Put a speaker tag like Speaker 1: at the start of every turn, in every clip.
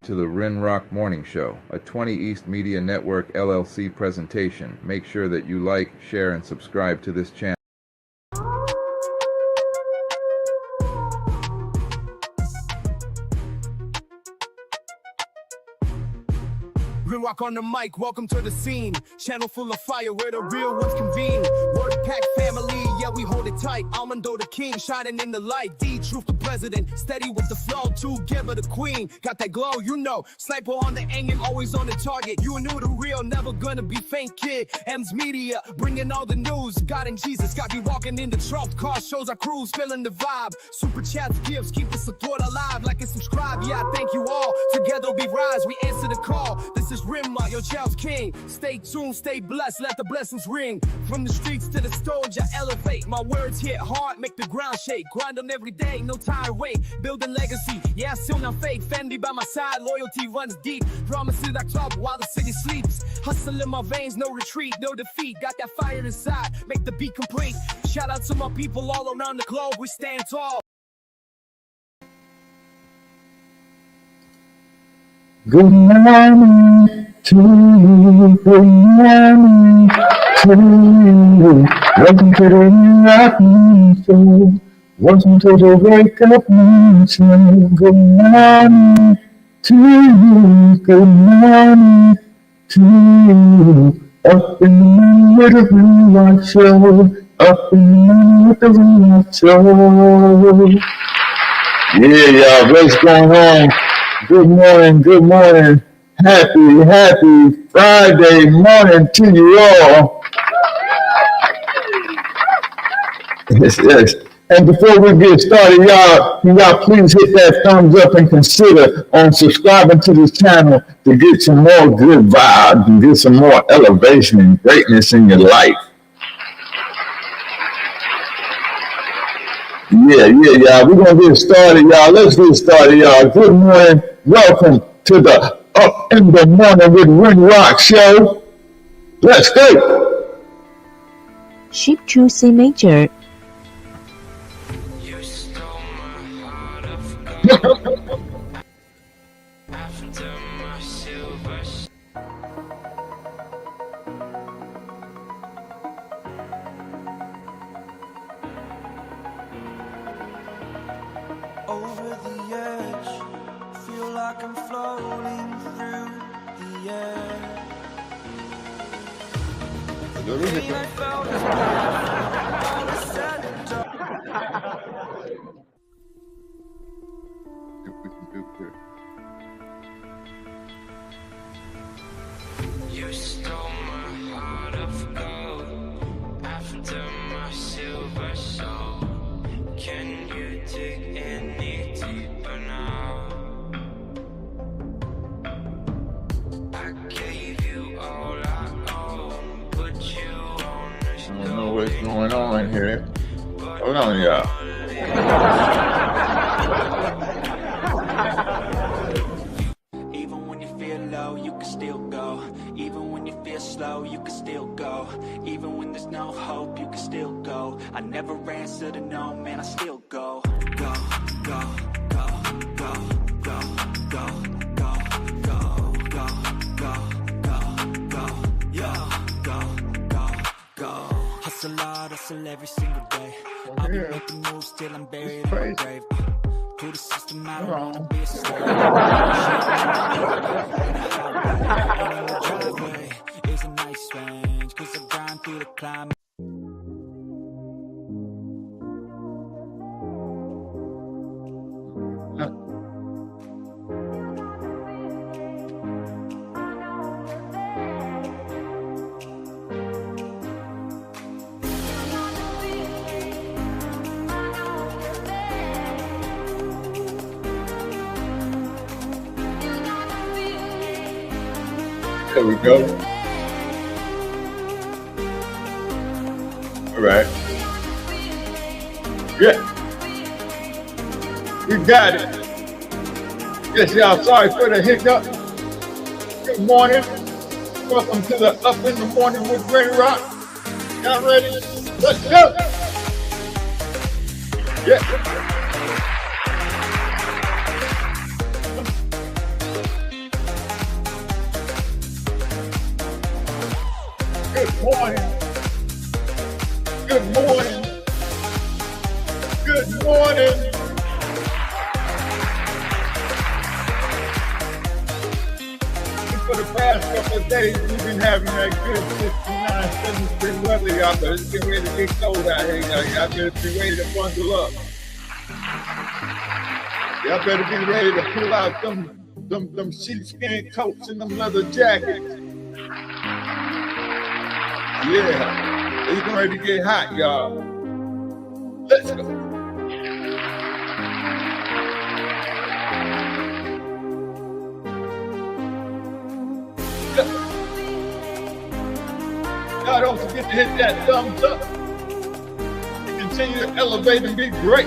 Speaker 1: to the Rinroc Morning Show, a 20 East Media Network LLC presentation. Make sure that you like, share, and subscribe to this channel.
Speaker 2: Rinroc on the mic, welcome to the scene. Channel full of fire where the real ones convene. Word pack family, yeah, we hold it tight. Almondo the king, shining in the light. D, truth the president, steady with the flow. Together the queen, got that glow, you know. Sniper on the aim, always on the target. You knew the real, never gonna be faint, kid. M's Media, bringing all the news. God and Jesus got me walking in the truck. Car shows our crews, feeling the vibe. Super chats, gifts, keep the support alive. Like and subscribe, yeah, thank you all. Together we rise, we answer the call. This is Rinroc, your child's king. Stay tuned, stay blessed, let the blessings ring. From the streets to the stage, I elevate. My words hit hard, make the ground shake. Grind on every day, no time wait. Building legacy, yeah, still not fake. Fendi by my side, loyalty runs deep. Promises I top while the city sleeps. Hustle in my veins, no retreat, no defeat. Got that fire inside, make the beat complete. Shout out to my people all around the globe, we stand tall.
Speaker 3: Good morning to you, good morning to you. Welcome to the Rinroc Morning Show. Welcome to the Wake Up Morning Show. Good morning to you, good morning to you. Up in the morning with the Rinroc Show. Up in the morning with the Rinroc Show. Yeah, y'all, what's going on? Good morning, good morning. Happy Friday morning to you all. Yes. And before we get started, y'all please hit that thumbs up and consider on subscribing to this channel to get some more good vibes and get some more elevation and greatness in your life. Yeah, y'all. We're going to get started, y'all. Let's get started, y'all. Good morning. Welcome to the Up in the Morning with Rinroc show. Let's go.
Speaker 4: Shift to C major.
Speaker 5: You stole my heart of gold. After my silver.
Speaker 6: Over the edge, feel like I'm floating through the air. The pain I felt is all is said and done.
Speaker 5: You stole my heart of gold. After my silver soul. Can you dig any deeper now? I gave you all I own, put you on this.
Speaker 3: I don't know what's going on here. Hold on, y'all.
Speaker 6: Even when you feel low, you can still go. Even when you feel slow, you can still go. Even when there's no hope, you can still go. I never answer to no, man, I still go. Go, go, go, go, go, go, go, go, go, go, go, go, go, go. Hustle hard, hustle every single day. I'll be making moves till I'm buried in my grave. To the system, I don't wanna be a slave. And the driveway is a nice range, 'cause I grind through the climb.
Speaker 3: There we go. All right. Yeah. We got it. Yes, y'all, sorry for the hiccup. Good morning. Welcome to the Up in the Morning with Rinroc. Y'all ready? Let's go. Yeah. for the past couple of days, we've been having that good 69, 70 weather, y'all, but it's getting ready to get cold out here, y'all better be ready to bundle up. Y'all better be ready to pull out them sheepskin coats and them leather jackets. Yeah, it's getting ready to get hot, y'all. Let's go. Y'all don't forget to hit that thumbs up. Continue to elevate and be great.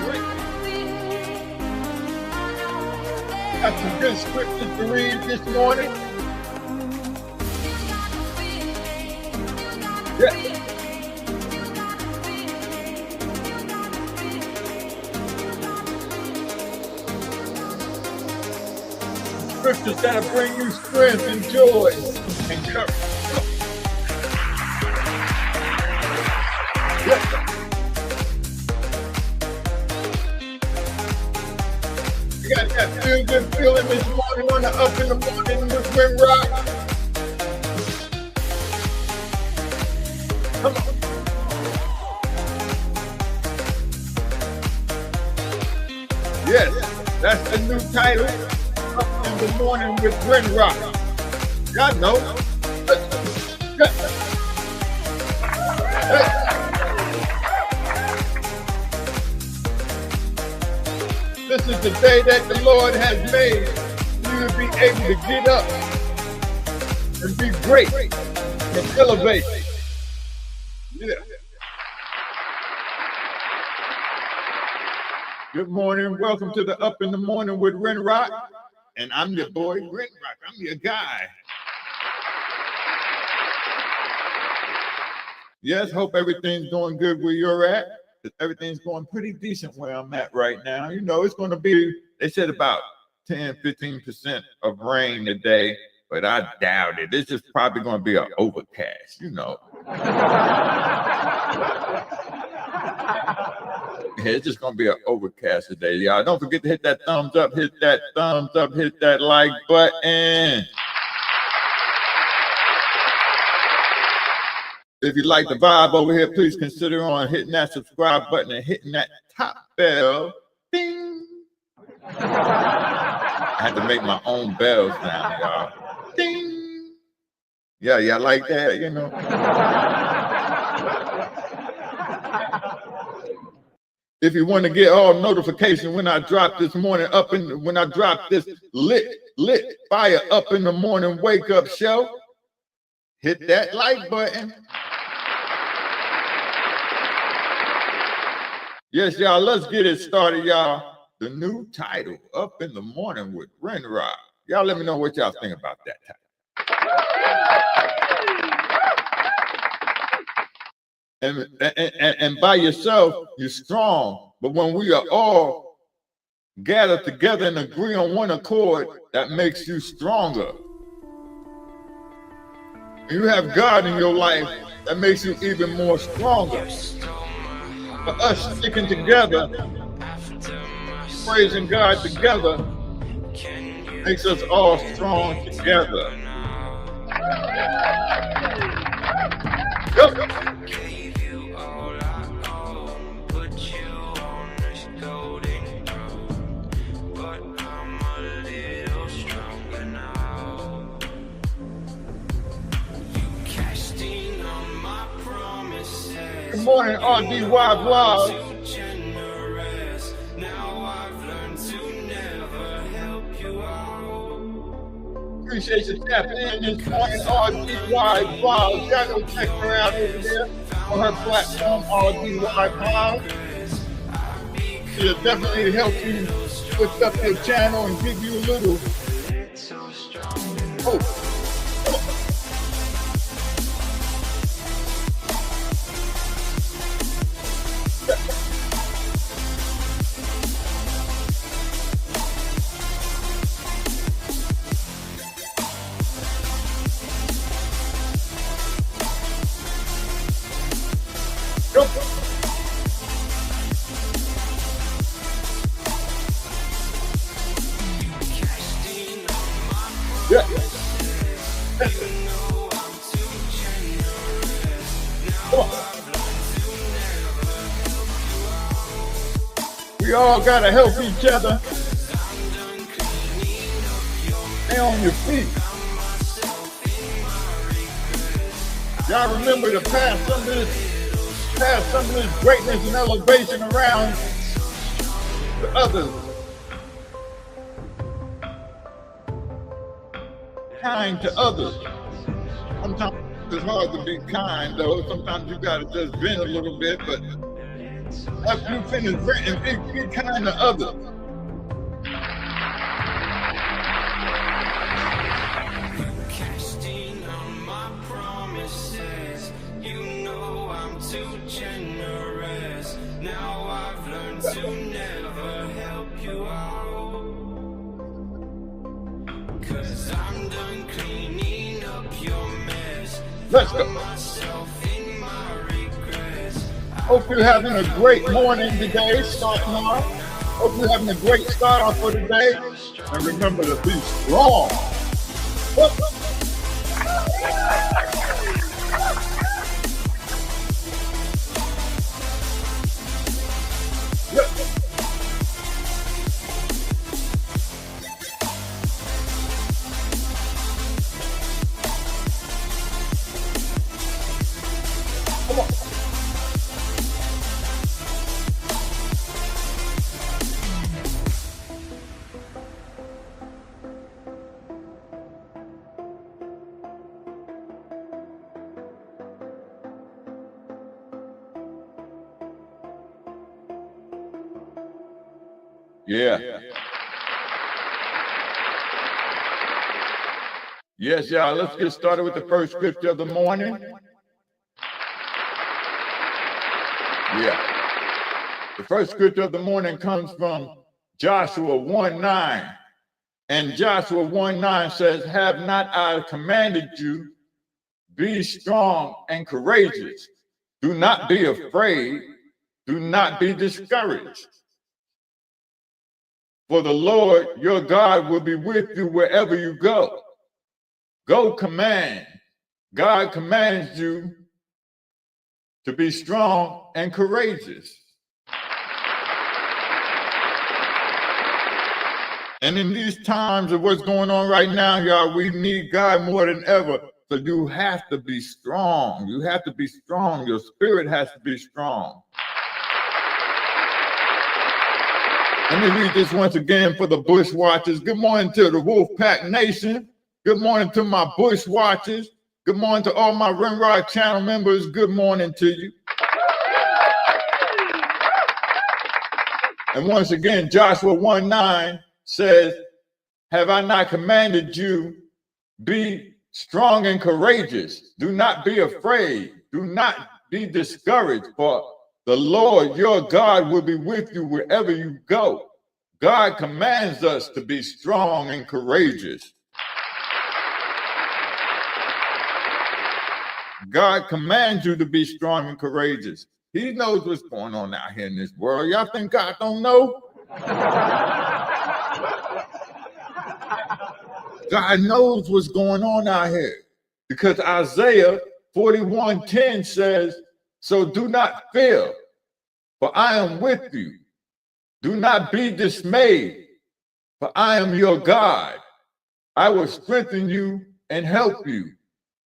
Speaker 3: Got some good scriptures to read this morning. Yeah. Scriptures that'll bring you strength and joy and courage. Yeah. You got that feel good feeling this morning on the Up in the Morning with Rinroc. Come on. Yes, that's the new title. Up in the Morning with Rinroc. Y'all know. This is the day that the Lord has made. You will be able to get up and be great and elevate. Yeah. Good morning. Welcome to the Up in the Morning with Rinroc. And I'm your boy, Rinroc. I'm your guy. Yes, hope everything's going good where you're at. Everything's going pretty decent where I'm at right now. You know, it's going to be, they said about 10, 15% of rain today, but I doubt it. It's just probably going to be an overcast, you know. Yeah, it's just going to be an overcast today, y'all. Don't forget to hit that thumbs up, hit that thumbs up, hit that like button. If you like the vibe over here, please consider on hitting that subscribe button and hitting that top bell. Ding! I had to make my own bells now, y'all. Ding! Yeah, y'all like that, you know? If you want to get all notifications when I drop this morning when I drop this lit fire up in the morning wake up show, hit that like button. Yes, y'all, let's get it started, y'all. The new title, Up in the Morning with Rinroc. Y'all let me know what y'all think about that title. And by yourself, you're strong. But when we are all gathered together and agree on one accord, that makes you stronger. You have God in your life, that makes you even more stronger. For us sticking together, praising God together, makes us all strong together. Go. Good morning, RDY Vlog. Appreciate you tapping in this morning, RDY Vlog. Y'all go check her out over there on her platform, RDY Vlog. She'll definitely help you switch up your channel and give you a little hope. Yeah. all gotta help each other. Stay on your feet. Y'all remember to pass some of this greatness and elevation around to others. Kind to others. Sometimes it's hard to be kind, though. Sometimes you gotta just vent a little bit, but after you finish venting, be kind to others.
Speaker 5: Casting on my promises, you know I'm too generous. Now I've learned to never help you out, 'cause I'm done cleaning up your mess.
Speaker 3: Let's go. Hope you're having a great morning today, starting off. Hope you're having a great start off for today. And remember to be strong. Yeah. Yes, y'all. Let's get started with the first scripture of the morning. Yeah. The first scripture of the morning comes from Joshua 1:9. And Joshua 1:9 says, "Have not I commanded you, be strong and courageous. Do not be afraid. Do not be discouraged. For the Lord your God will be with you wherever you go." Go command. God commands you to be strong and courageous. And in these times of what's going on right now, y'all, we need God more than ever. So you have to be strong. You have to be strong. Your spirit has to be strong. Let me read this once again for the Bush Watchers. Good morning to the Wolfpack Nation. Good morning to my Bush Watchers. Good morning to all my Rinroc channel members. Good morning to you. And once again, Joshua 1:9 says, "Have I not commanded you, be strong and courageous. Do not be afraid. Do not be discouraged, for the Lord your God will be with you wherever you go." God commands us to be strong and courageous. God commands you to be strong and courageous. He knows what's going on out here in this world. Y'all think God don't know? God knows what's going on out here, because Isaiah 41:10 says, "So do not fear, for I am with you. Do not be dismayed, for I am your God. I will strengthen you and help you.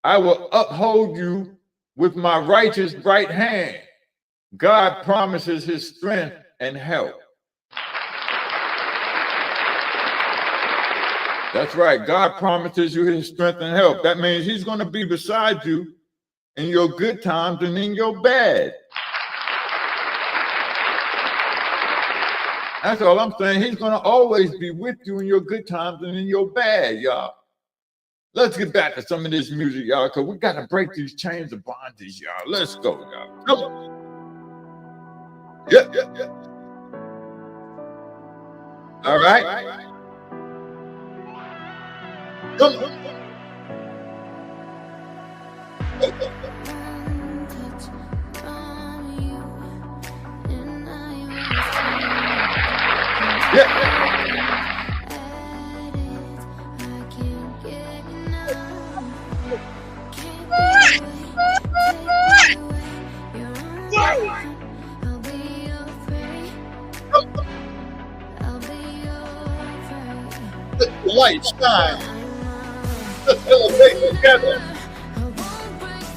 Speaker 3: I will uphold you with my righteous right hand." God promises his strength and help. That's right. God promises you his strength and help. That means he's going to be beside you in your good times and in your bad. That's all I'm saying. He's going to always be with you in your good times and in your bad, y'all. Let's get back to some of this music, y'all, because we got to break these chains of bondage, y'all. Let's go, y'all. Come on. Yeah. All right. Come on. Yeah. light shine. Let's elevate together.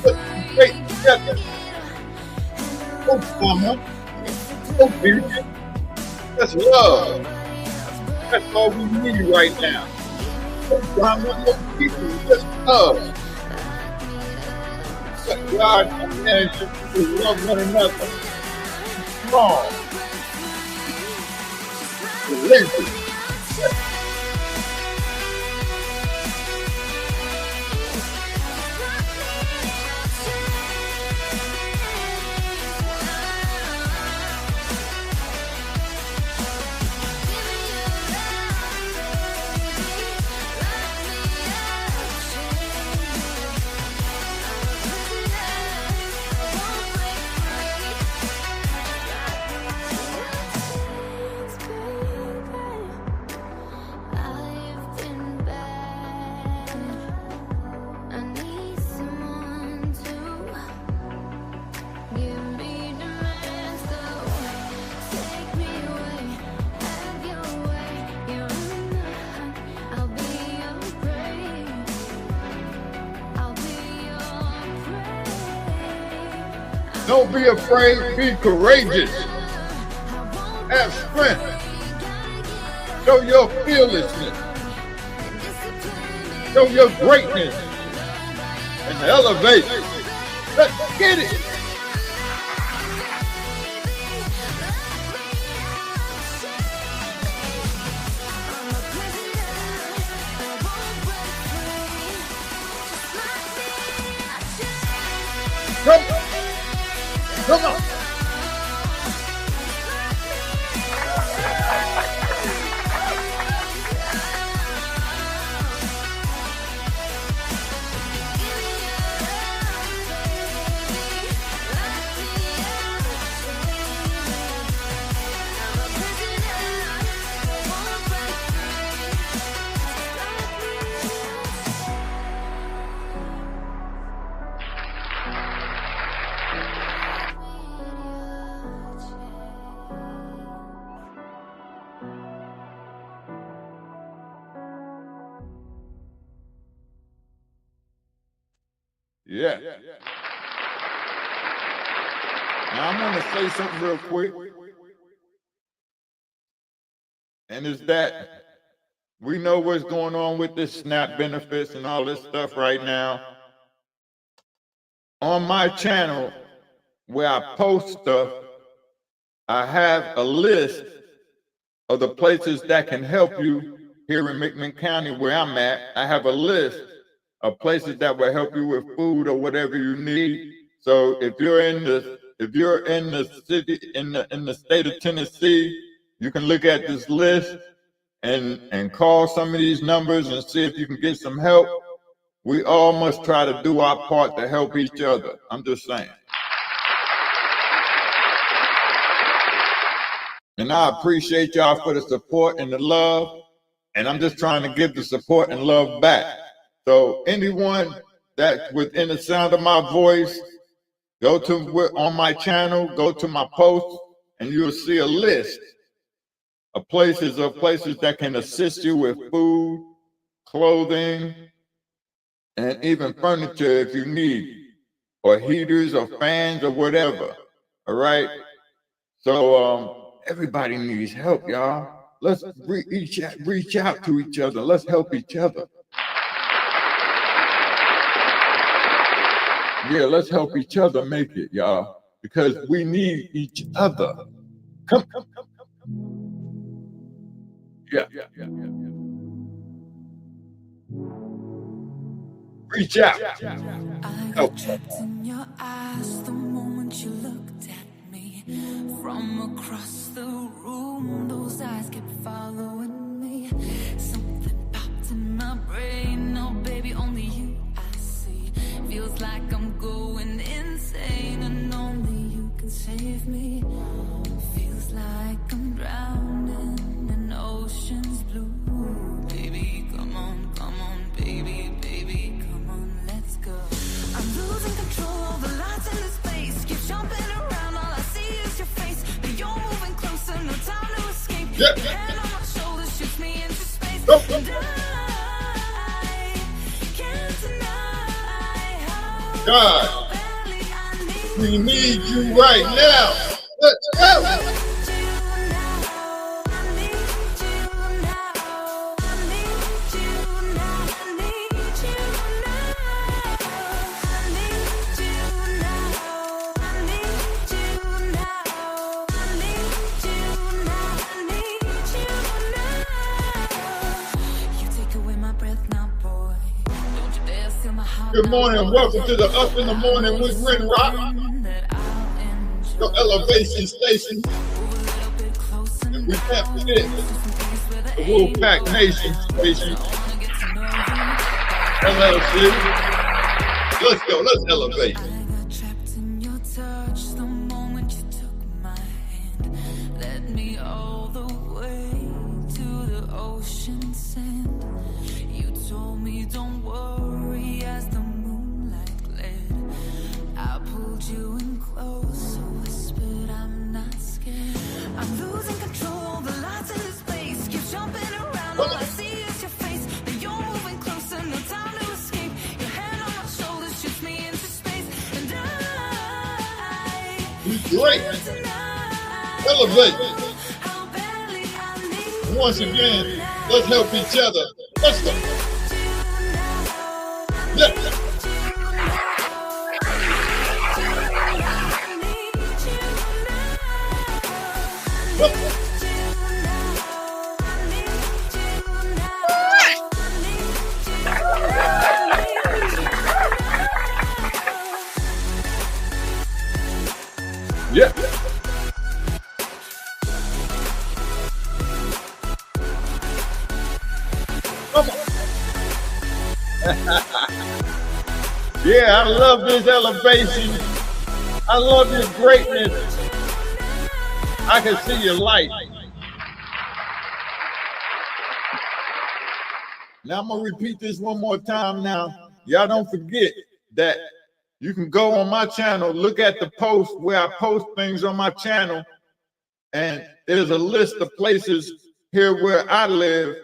Speaker 3: Let's great together. Oh, mama. Oh, baby. That's love. That's all we need right now. No drama, no people, just love. Let God command you to love one another. Strong. Relentless. Don't be afraid, be courageous. Have strength. Show your fearlessness. Show your greatness. And elevate. Let's get it. Come on. Come on. Yeah. Now I'm going to say something real quick. And it's that we know what's going on with this SNAP benefits and all this stuff right now. On my channel, where I post stuff, I have a list of the places that can help you here in McMinn County where I'm at. I have a list of places that will help you with food or whatever you need. So if you're in the city, in the state of Tennessee, you can look at this list and call some of these numbers and see if you can get some help. We all must try to do our part to help each other. I'm just saying. And I appreciate y'all for the support and the love. And I'm just trying to give the support and love back. So anyone that's within the sound of my voice, go to on my channel, go to my post, and you'll see a list of places that can assist you with food, clothing, and even furniture if you need, or heaters or fans or whatever. All right. So everybody needs help, y'all. Let's reach out to each other. Let's help each other. Yeah, let's help each other make it, y'all, because we need each other. Come. Yeah. Reach out.
Speaker 7: I got trapped in your eyes the moment you looked at me. From across the room, those eyes kept following me. Something popped in my brain. Oh, baby, only you I see. Feels like I'm going insane, and only you can save me. Feels like I'm drowning in ocean's blue. Baby, come on, baby, come on, let's go. I'm losing control of the lights in the space. Keep jumping around, all I see is your face. But you're moving closer, no time to escape. Your hand on my shoulder shoots me into space. And
Speaker 3: God, we need you right now. Let's go. Good morning and welcome to the Up in the Morning with Rinroc, your elevation station. And we can't forget the Wolfpack Nation station, LLC. Let's go, let's elevate.
Speaker 7: You in close, so whispered, I'm not scared. I'm losing control, the lights in this place keep jumping around. All I see is your face, and you're moving closer, no time to escape. Your hand on my shoulder shoots me into space, and
Speaker 3: great. Elevate. Once again, let's help each other. Let's go. Yeah. Yeah. Come on. Yeah, I love this elevation. I love your greatness. I can see your light. Now I'm gonna repeat this one more time now. Y'all don't forget that you can go on my channel, look at the post where I post things on my channel, and there's a list of places here where I live.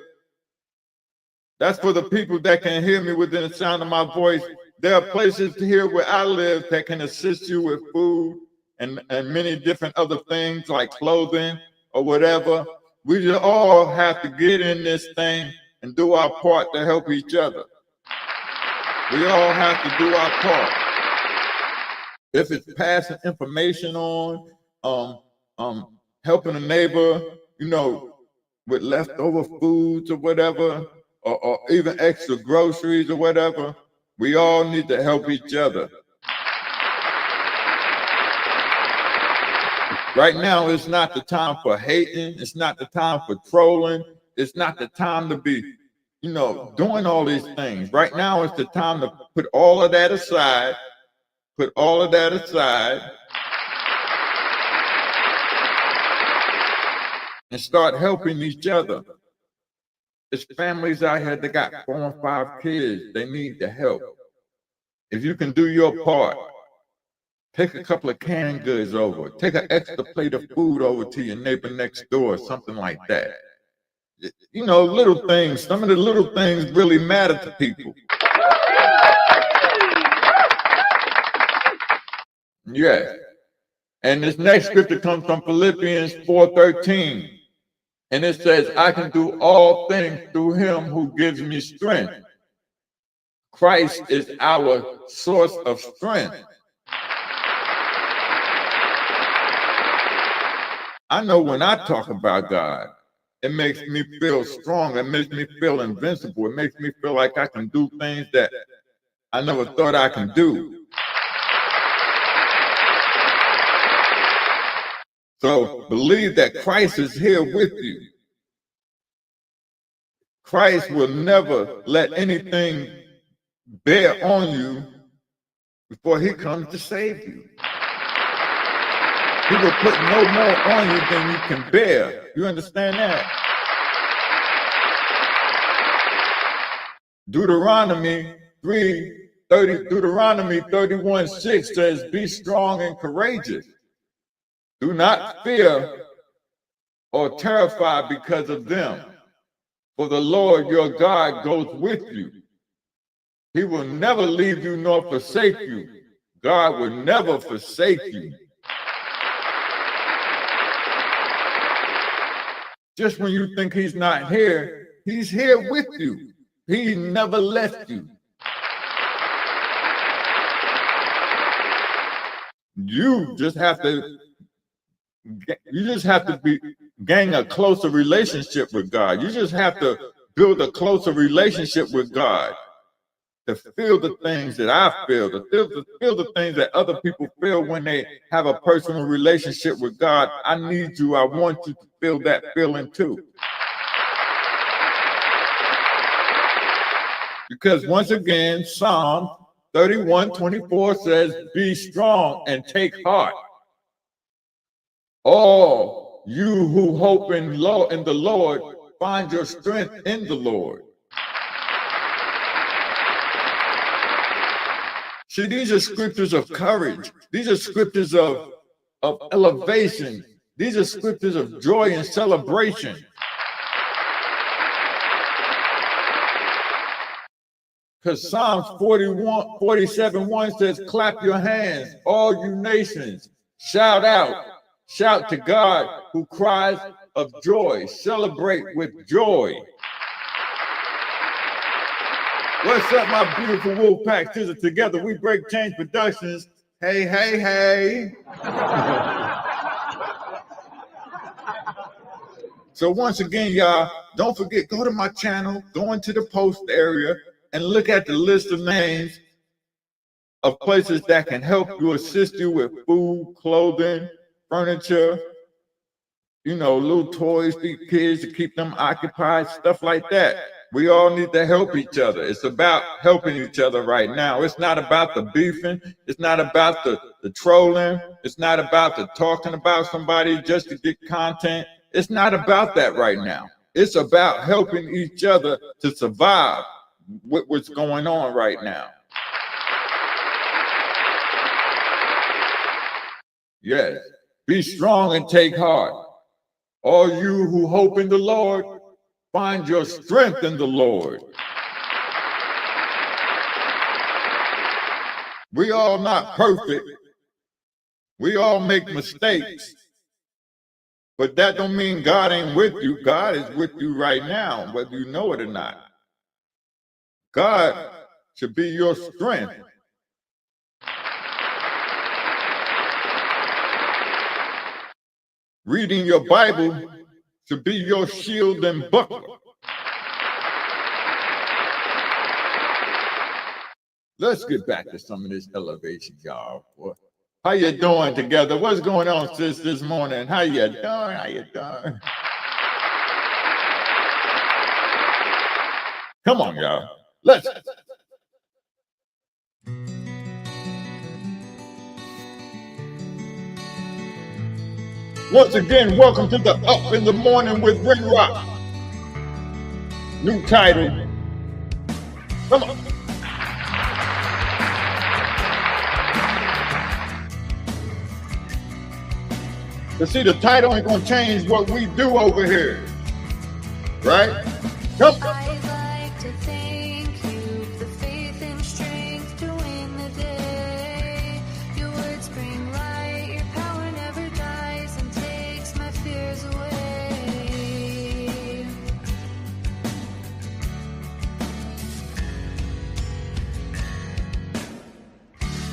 Speaker 3: That's for the people that can hear me within the sound of my voice. There are places here where I live that can assist you with food and many different other things like clothing or whatever. We just all have to get in this thing and do our part to help each other. We all have to do our part. If it's passing information on, helping a neighbor, you know, with leftover foods or whatever, or even extra groceries or whatever, we all need to help each other. Right now, it's not the time for hating. It's not the time for trolling. It's not the time to be, you know, doing all these things. Right now, it's the time to put all of that aside. Put all of that aside and start helping each other. There's families out here that got 4 and 5 kids. They need the help. If you can do your part, take a couple of canned goods over. Take an extra plate of food over to your neighbor next door, something like that. You know, little things. Some of the little things really matter to people. Yeah. And this next scripture comes from Philippians 4:13. And it says, I can do all things through him who gives me strength. Christ is our source of strength. I know when I talk about God, it makes me feel strong. It makes me feel invincible. It makes me feel like I can do things that I never thought I can do. So believe that Christ is here with you. Christ will never let anything bear on you before he comes to save you. He will put no more on you than you can bear. You understand that? Deuteronomy 31:6 says, be strong and courageous. Do not fear or terrified because of them, for the Lord your God goes with you.
Speaker 1: He will never leave you nor forsake you. God will never forsake you. Just when you think he's not here, he's here with you. He never left you. You just have to gain a closer relationship with God. You just have to build a closer relationship with God to feel the things that I feel, to feel the things that other people feel when they have a personal relationship with God. I need you. I want you to feel that feeling too. Because once again, Psalm 31:24 says, be strong and take heart. All you who hope in the Lord, find your strength in the Lord. See, these are scriptures of courage. These are scriptures of elevation. These are scriptures of joy and celebration. Because Psalms 47:1 says, clap your hands, all you nations, shout out, shout to God who cries of joy, celebrate with joy. What's up, my beautiful Wolfpack sisters? Together we break change productions. Hey, hey, hey. So once again, y'all, don't forget, go to my channel, go into the post area, and look at the list of names of places that can help you, assist you with food, clothing, furniture, you know, little toys for kids to keep them occupied, stuff like that. We all need to help each other. It's about helping each other right now. It's not about the beefing. It's not about the trolling. It's not about the talking about somebody just to get content. It's not about that right now. It's about helping each other to survive what's going on right now. Yes, be strong and take heart. All you who hope in the Lord, find your strength in the Lord. We all not perfect. We all make mistakes. But that don't mean God ain't with you. God is with you right now, whether you know it or not. God should be your strength. Reading your Bible should be your shield and buckler. Let's get back to some of this elevation, y'all. How you doing together? What's going on, sis, this morning? How you doing? How you doing? Come on, y'all. Let's. Once again, welcome to the Up in the Morning with Rinroc. New title. Come on. You see, the title ain't gonna change what we do over here, right? Come on.
Speaker 7: I'd like to thank you for the faith and strength to win the day. Your words bring light, your power never dies and takes my fears away.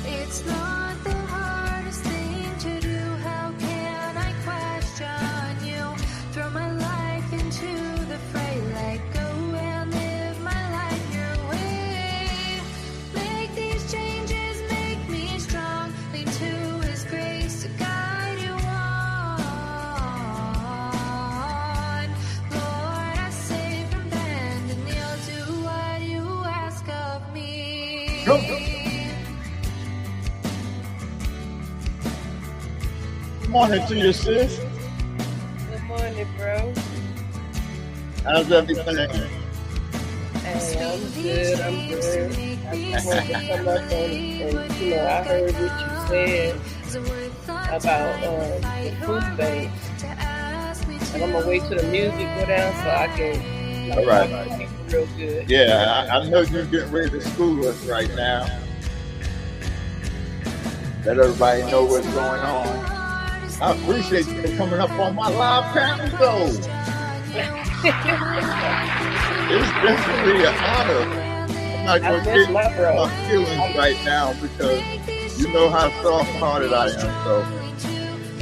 Speaker 7: It's not the hardest thing to do. How can I question you? Throw my life into the fray, let go and live my life your way. Make these changes, make me strong. Lean to His grace to guide you on. Lord, I say from bend and kneel, do what you ask of me.
Speaker 1: Go. Good morning to you, sis.
Speaker 8: Good morning, bro.
Speaker 1: How's everything?
Speaker 8: Hey, I'm good. I just wanted to come up and I heard what you said about the food bank. And I'm gonna wait till the music go down so I can,
Speaker 1: All right.
Speaker 8: Real good.
Speaker 1: Yeah, I know you're getting ready to school us right now. Let everybody know what's going on. I appreciate you for coming up on my live panel, though. It's definitely an honor. I'm not going to get my feelings right now because you know how soft-hearted I am. So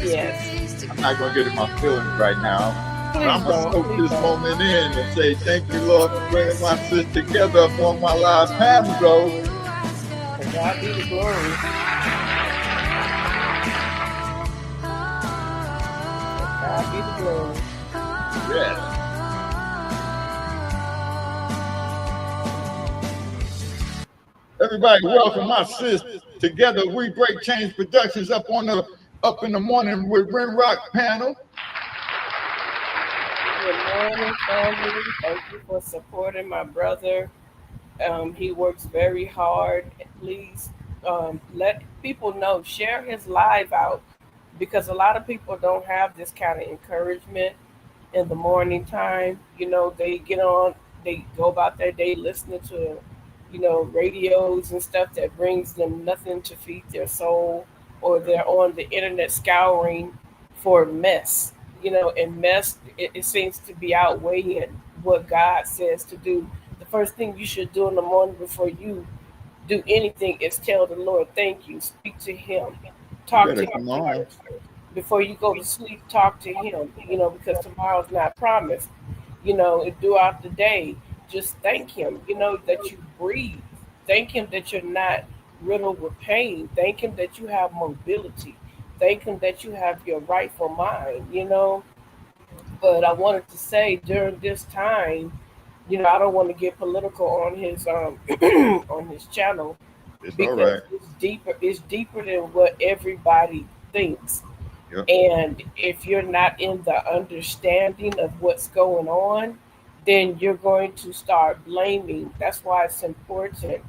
Speaker 8: Yes.
Speaker 1: I'm not going to get in my feelings right now. But I'm going to soak this moment in and say thank you, Lord, for bringing my sis together up on my live panel, though.
Speaker 8: To God be the glory. God be the glory.
Speaker 1: Yes. Everybody, welcome my sis. Together, we break change productions up in the morning with Rinroc panel.
Speaker 8: Good morning, family. Thank you for supporting my brother. He works very hard. Please let people know. Share his live out because a lot of people don't have this kind of encouragement in the morning time. They get on, they go about their day listening to, radios and stuff that brings them nothing to feed their soul, or they're on the internet scouring for mess. And mess, it seems to be outweighing what God says to do. The first thing you should do in the morning before you do anything is tell the Lord, thank you, speak to Him, talk to Him first. Before you go to sleep, talk to Him, because tomorrow's not promised. Throughout the day, just thank Him, that you breathe. Thank Him that you're not riddled with pain. Thank Him that you have mobility. Thank Him that you have your rightful mind. But I wanted to say during this time, I don't want to get political on his on his channel because it's deeper. It's deeper than what everybody thinks.
Speaker 1: Yep.
Speaker 8: And if you're not in the understanding of what's going on, then you're going to start blaming. That's why it's important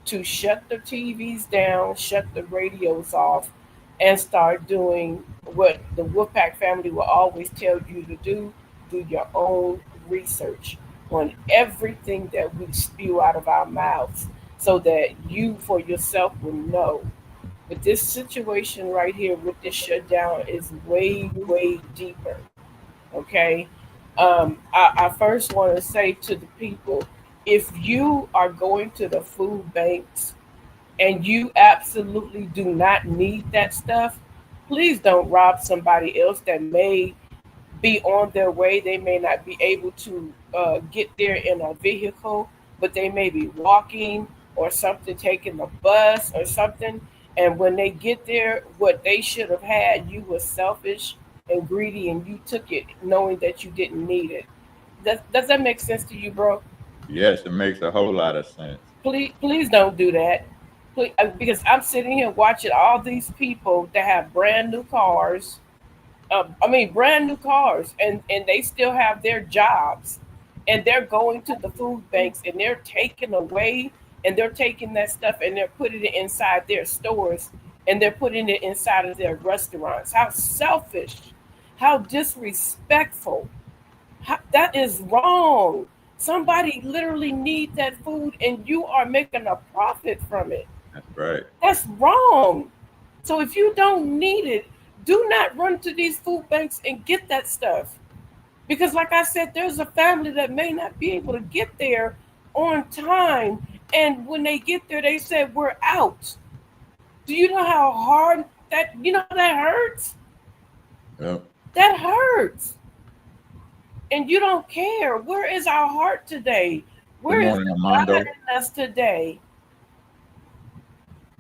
Speaker 8: to shut the TVs down, shut the radios off, and start doing what the Wolfpack family will always tell you to do: do your own research on everything that we spew out of our mouths so that you for yourself will know. But this situation right here with this shutdown is way, way deeper. Okay. I first want to say to the people, if you are going to the food banks and you absolutely do not need that stuff, please don't rob somebody else that may be on their way. They may not be able to get there in a vehicle, but they may be walking or something, taking the bus or something. And when they get there, what they should have had, you were selfish and greedy, and you took it knowing that you didn't need it. Does that make sense to you, bro?
Speaker 1: Yes, it makes a whole lot of sense.
Speaker 8: Please don't do that. Please, because I'm sitting here watching all these people that have brand new cars, brand new cars, and they still have their jobs, and they're going to the food banks and they're taking away, and they're taking that stuff and they're putting it inside their stores, and they're putting it inside of their restaurants. How selfish, how disrespectful. That is wrong. Somebody literally needs that food, and you are making a profit from it.
Speaker 1: That's right.
Speaker 8: That's wrong. So if you don't need it, do not run to these food banks and get that stuff. Because like I said, there's a family that may not be able to get there on time. And when they get there, they say, we're out. Do you know how hard that hurts?
Speaker 1: Yep.
Speaker 8: That hurts. And you don't care. Where is our heart today? Where is God in us today?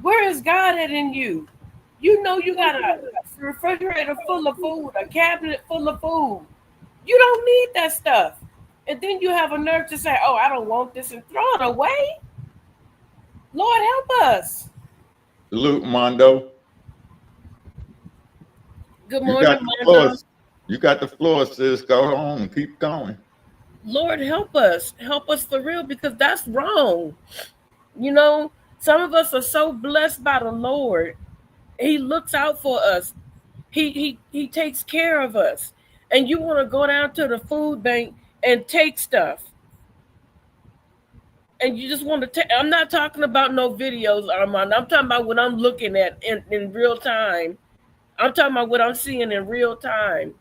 Speaker 8: Where is God at in you? You know you got a refrigerator full of food, a cabinet full of food. You don't need that stuff. And then you have a nerve to say, oh, I don't want this, and throw it away. Lord, help us.
Speaker 1: Salute, Mondo.
Speaker 8: Good morning, Mondo.
Speaker 1: You got the floor, sis. Go on. Keep going.
Speaker 8: Lord, help us. Help us for real, because that's wrong. Some of us are so blessed by the Lord. He looks out for us. He takes care of us. And you want to go down to the food bank and take stuff and you just want to take. I'm not talking about no videos, Armand. I'm talking about what I'm looking at in real time. I'm talking about what I'm seeing in real time.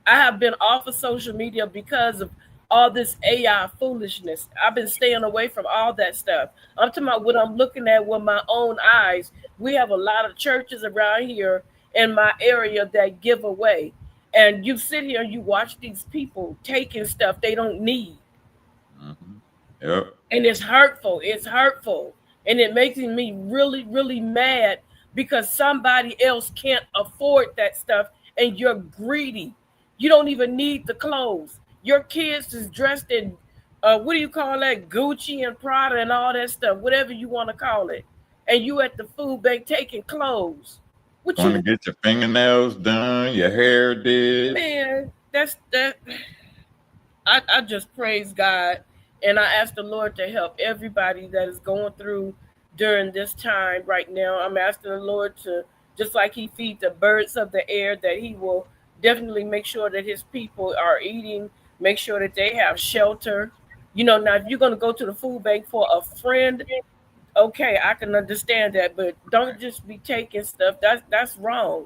Speaker 8: I have been off of social media because of all this AI foolishness. I've been staying away from all that stuff. I'm talking about what I'm looking at with my own eyes. We have a lot of churches around here in my area that give away. And you sit here and you watch these people taking stuff they don't need.
Speaker 1: Hmm. Yep.
Speaker 8: And it's hurtful. It's hurtful. And it makes me really, really mad because somebody else can't afford that stuff and you're greedy. You don't even need the clothes. Your kids is dressed in what do you call that? Gucci and Prada and all that stuff, whatever you want to call it. And you at the food bank taking clothes. What
Speaker 1: Going to
Speaker 8: you
Speaker 1: get your fingernails done, your hair did.
Speaker 8: man, that's that I just praise God and I ask the Lord to help everybody that is going through during this time right now. I'm asking the Lord to, just like He feeds the birds of the air, that He will definitely make sure that His people are eating, make sure that they have shelter. Now if you're going to go to the food bank for a friend, okay, I can understand that, but don't just be taking stuff. That's wrong.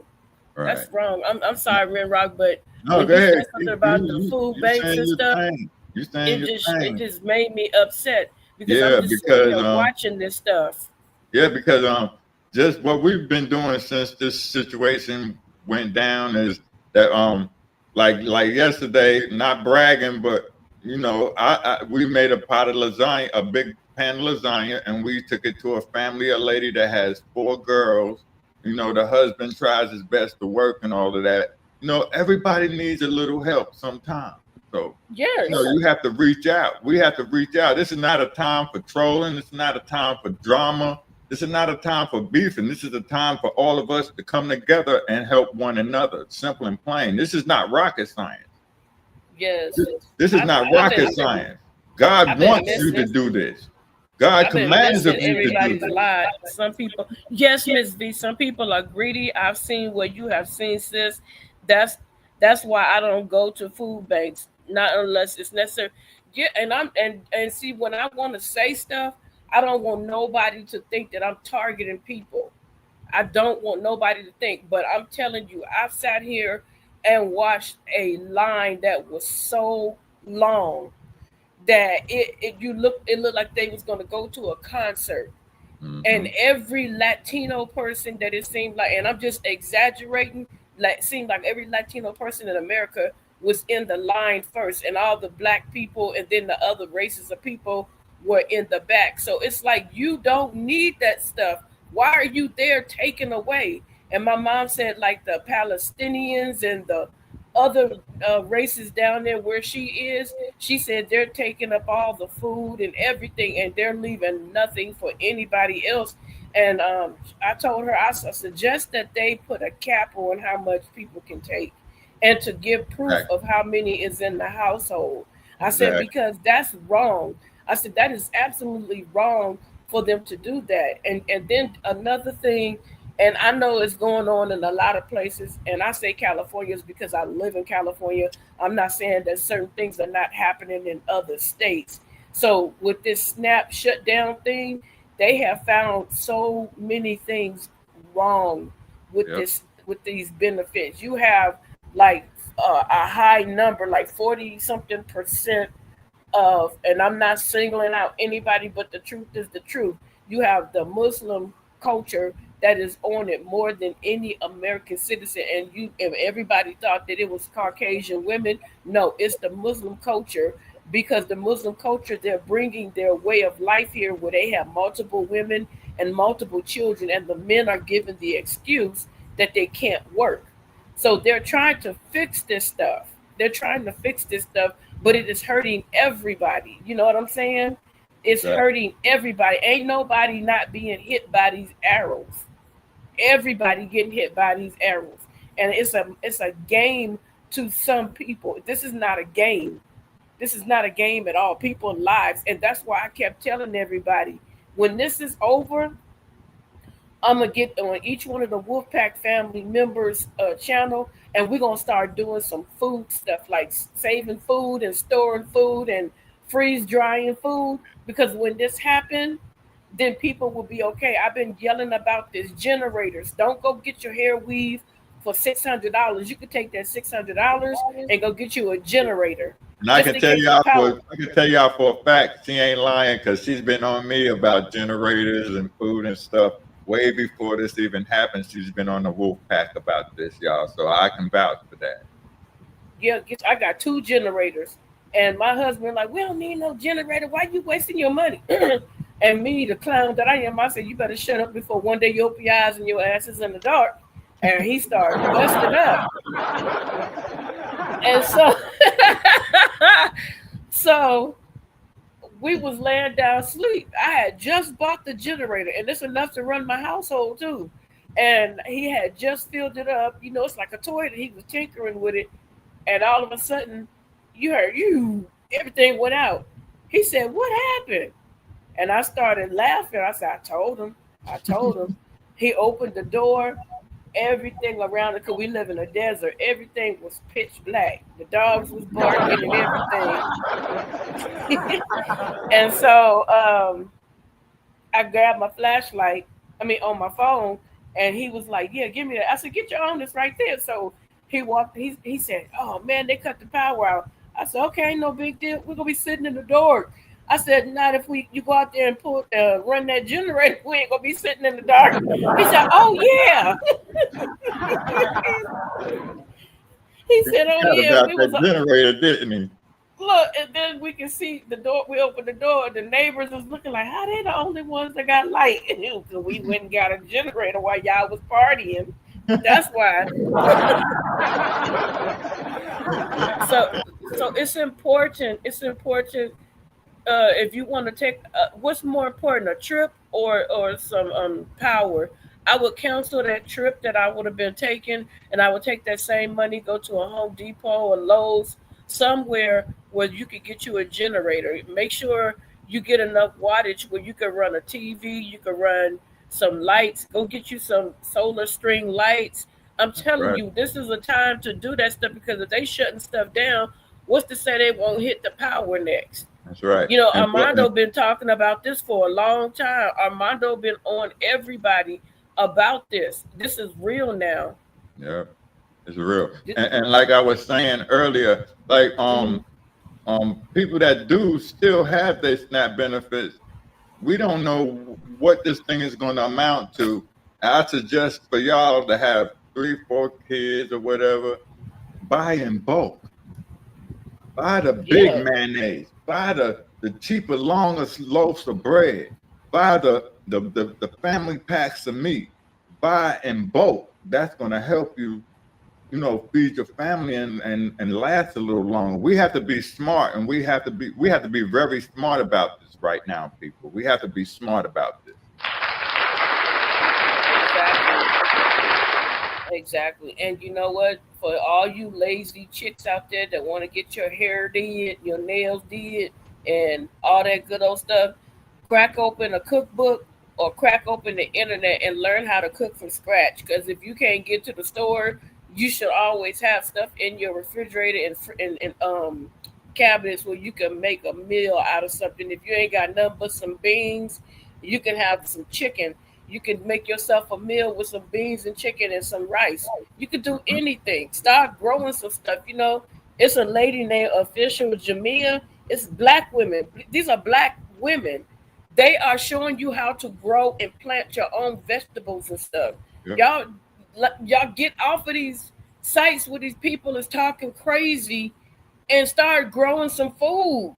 Speaker 1: Right.
Speaker 8: That's wrong. I'm sorry, Rinroc, but
Speaker 1: No,
Speaker 8: when
Speaker 1: go
Speaker 8: you
Speaker 1: ahead.
Speaker 8: said something about the food
Speaker 1: You
Speaker 8: banks
Speaker 1: saying
Speaker 8: and
Speaker 1: your
Speaker 8: stuff,
Speaker 1: thing. You saying
Speaker 8: it
Speaker 1: your
Speaker 8: just it
Speaker 1: thing.
Speaker 8: just made me upset because I'm
Speaker 1: Yeah,
Speaker 8: just sitting
Speaker 1: because
Speaker 8: here watching this stuff.
Speaker 1: just what we've been doing since this situation went down is that like yesterday, not bragging, but we made a pot of lasagna, a big pan of lasagna, and we took it to a family, a lady that has 4 girls. The husband tries his best to work and all of that. Everybody needs a little help sometimes. So
Speaker 8: Yes,
Speaker 1: you have to reach out. We have to reach out. This is not a time for trolling. This is not a time for drama. This is not a time for beefing. This is a time for all of us to come together and help one another. Simple and plain. This is not rocket science.
Speaker 8: yes.
Speaker 1: This is
Speaker 8: I've
Speaker 1: not
Speaker 8: I've
Speaker 1: rocket
Speaker 8: been
Speaker 1: science. God
Speaker 8: I've been
Speaker 1: wants you to
Speaker 8: missing.
Speaker 1: do this. God
Speaker 8: I've been
Speaker 1: commands of
Speaker 8: missing
Speaker 1: you to do
Speaker 8: everybody's
Speaker 1: this.
Speaker 8: life. Some people, yes, Miss V. Some people are greedy. I've seen what you have seen, sis. That's that's why I don't go to food banks, not unless it's necessary. Yeah, and see when I want to say stuff, I don't want nobody to think that I'm targeting people. I don't want nobody to think, but I'm telling you, I've sat here and watched a line that was so long that it looked like they was going to go to a concert, and
Speaker 1: Hmm.
Speaker 8: every Latino person that it seemed like, and I'm just exaggerating, like seemed like every Latino person in America was in the line first, and all the black people and then the other races of people were in the back. So it's like you don't need that stuff. Why are you there taken away? And my mom said like the Palestinians and the other races down there where she is, she said they're taking up all the food and everything, and they're leaving nothing for anybody else. And I told her suggest that they put a cap on how much people can take, and to give proof
Speaker 1: Right.
Speaker 8: of how many is in the household. I said
Speaker 1: Exactly.
Speaker 8: because that's wrong. I said that is absolutely wrong for them to do that. And then another thing, and I know it's going on in a lot of places, and I say California is because I live in California. I'm not saying that certain things are not happening in other states. So with this snap shutdown thing, they have found so many things wrong with
Speaker 1: Yep.
Speaker 8: these benefits. You have like a high number, like 40 something percent of, and I'm not singling out anybody, but the truth is the truth. You have the Muslim culture that is on it more than any American citizen, and if everybody thought that it was Caucasian women, no, it's the Muslim culture, because the Muslim culture, they're bringing their way of life here where they have multiple women and multiple children, and the men are given the excuse that they can't work. So they're trying to fix this stuff. They're trying to fix this stuff, but it is hurting everybody. You know what I'm saying? It's
Speaker 1: Exactly.
Speaker 8: hurting everybody. Ain't nobody not being hit by these arrows. Everybody getting hit by these arrows. And it's a game to some people. This is not a game. This is not a game at all. People's lives. And that's why I kept telling everybody, when this is over, I'm gonna get on each one of the Wolfpack family members' channel, and we're gonna start doing some food stuff, like saving food and storing food and freeze drying food, because when this happened, then people will be okay. I've been yelling about this generators. Don't go get your hair weave for $600. You could take that $600 and go get you a generator
Speaker 1: And I
Speaker 8: just
Speaker 1: can
Speaker 8: in
Speaker 1: tell
Speaker 8: case the
Speaker 1: y'all
Speaker 8: power.
Speaker 1: for a fact she ain't lying, because she's been on me about generators and food and stuff way before this even happened. She's been on the wolf pack about this, y'all. So I can vouch for that.
Speaker 8: Yeah, I got two generators, and my husband like, we don't need no generator. Why you wasting your money? And me, the clown that I am, I said, you better shut up before one day you open your eyes and your ass is in the dark. And he started busting up. And so, so we was laying down sleep. I had just bought the generator, and it's enough to run my household too. And he had just filled it up. You know, it's like a toy that he was tinkering with it. And all of a sudden, you heard everything went out. He said, what happened? And I started laughing. I said, I told him. He opened the door. Everything around it, because we live in a desert, everything was pitch black. The dogs was barking and everything. And so I grabbed my flashlight, on my phone, and he was like, yeah, give me that. I said, get your own, it's right there. So he walked, he said, oh man, they cut the power out. I said, okay, no big deal. We're gonna be sitting in the dark. I said, not if you go out there and run that generator, we ain't gonna be sitting in the dark. He said, oh yeah. He said, oh
Speaker 1: He
Speaker 8: yeah,
Speaker 1: about
Speaker 8: we
Speaker 1: that
Speaker 8: was
Speaker 1: generator, didn't he?
Speaker 8: look, and then we can see the door. We opened the door. The neighbors was looking like, how they the only ones that got light? So we went and got a generator while y'all was partying. That's why. So it's important. It's important. If you want to take, what's more important, a trip or some power? I would cancel that trip that I would have been taking, and I would take that same money, go to a Home Depot or Lowe's, somewhere where you could get you a generator. Make sure you get enough wattage where you can run a TV, you can run some lights, go get you some solar string lights. I'm telling
Speaker 1: Right.
Speaker 8: you, this is a time to do that stuff, because if they shutting stuff down, what's to say they won't hit the power next?
Speaker 1: That's right.
Speaker 8: You know,
Speaker 1: And
Speaker 8: Armando been talking about this for a long time. Armando been on everybody about this. This is real now.
Speaker 1: yeah, it's real. And like I was saying earlier, like people that do still have their SNAP benefits, we don't know what this thing is going to amount to. I suggest for y'all to have 3, 4 kids or whatever, buy in bulk. Buy the big mayonnaise. Buy the cheaper, longest loaves of bread. Buy the family packs of meat. Buy in bulk. That's going to help you, feed your family and last a little longer. We have to be smart, and we have to be very smart about this right now, people. We have to be smart about this.
Speaker 8: Exactly. And you know what? For all you lazy chicks out there that want to get your hair did, your nails did, and all that good old stuff, crack open a cookbook or crack open the internet and learn how to cook from scratch. Because if you can't get to the store, you should always have stuff in your refrigerator and cabinets where you can make a meal out of something. If you ain't got nothing but some beans, you can have some chicken. You can make yourself a meal with some beans and chicken and some rice. You can do anything. Start growing some stuff. It's a lady named Official Jamia. It's black women. These are black women. They are showing you how to grow and plant your own vegetables and stuff. Yep. Y'all get off of these sites where these people is talking crazy and start growing some food.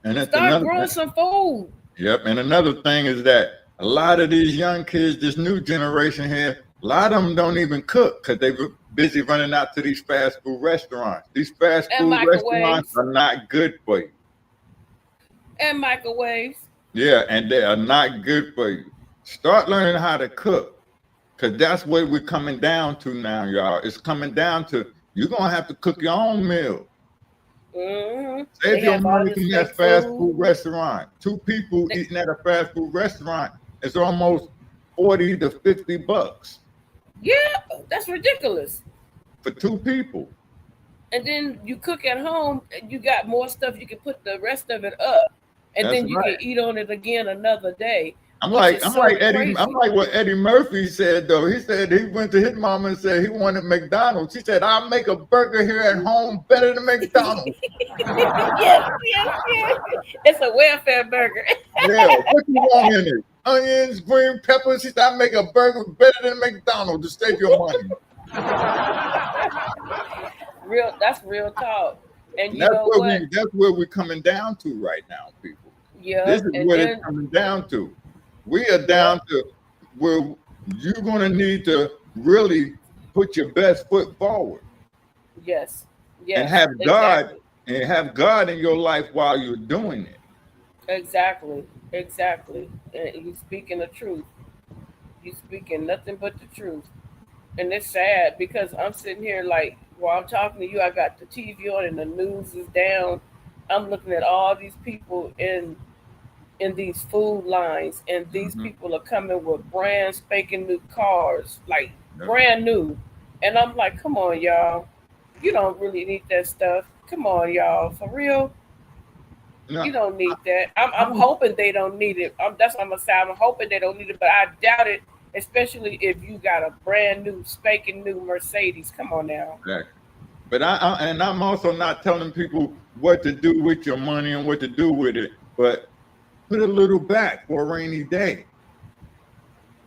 Speaker 8: Start growing some food.
Speaker 1: Yep. And another thing is that a lot of these young kids, this new generation here, a lot of them don't even cook because they're busy running out to these fast food restaurants. These fast food restaurants are not good for you.
Speaker 8: And microwaves.
Speaker 1: Yeah, and they are not good for you. Start learning how to cook, because that's what we're coming down to now, y'all. It's coming down to you're going to have to cook your own meal.
Speaker 8: Mm-hmm.
Speaker 1: Save your money from that fast food restaurant. 2 people eating at a fast food restaurant is almost $40 to $50.
Speaker 8: Yeah, that's ridiculous.
Speaker 1: For 2 people.
Speaker 8: and then you cook at home, and you got more stuff. You can put the rest of it up, and
Speaker 1: That's
Speaker 8: then you can
Speaker 1: right.
Speaker 8: eat on it again another day,
Speaker 1: I'm
Speaker 8: which
Speaker 1: like
Speaker 8: is
Speaker 1: I'm
Speaker 8: so
Speaker 1: like Eddie. I'm
Speaker 8: crazy.
Speaker 1: like what Eddie Murphy said though. He said he went to his mama and said he wanted McDonald's. He said I'll make a burger here at home better than McDonald's.
Speaker 8: Yes, yes, yes. It's a welfare burger.
Speaker 1: Yeah, what you want in it? Onions, green peppers. He said I make a burger better than McDonald's to save your money.
Speaker 8: That's real talk. And
Speaker 1: And
Speaker 8: you know what?
Speaker 1: that's where we're coming down to right now, people. This
Speaker 8: Yep.
Speaker 1: is
Speaker 8: And
Speaker 1: what it's
Speaker 8: then
Speaker 1: coming down to. We are
Speaker 8: yep.
Speaker 1: down to where you're gonna need to really put your best foot forward
Speaker 8: Yes.
Speaker 1: and
Speaker 8: Yes. Exactly.
Speaker 1: have God in your life while you're doing it.
Speaker 8: Exactly. Exactly. And you speaking the truth. You speaking nothing but the truth. And it's sad because I'm sitting here like while I'm talking to you, I got the TV on and the news is down. I'm looking at all these people in these food lines, and these
Speaker 1: Mhm.
Speaker 8: people are coming with brand spanking new cars, like
Speaker 1: Yep.
Speaker 8: brand new. And I'm like, come on, y'all. You don't really need that stuff. Come on, y'all. For real,
Speaker 1: No,
Speaker 8: you don't need that. I'm
Speaker 1: I'm
Speaker 8: hoping they don't need it. That's what I'm gonna say. I'm hoping they don't need it, but I doubt it. Especially if you got a brand new, spanking new Mercedes. Come on now.
Speaker 1: exactly. But I'm also not telling people what to do with your money and what to do with it, but put a little back for a rainy day.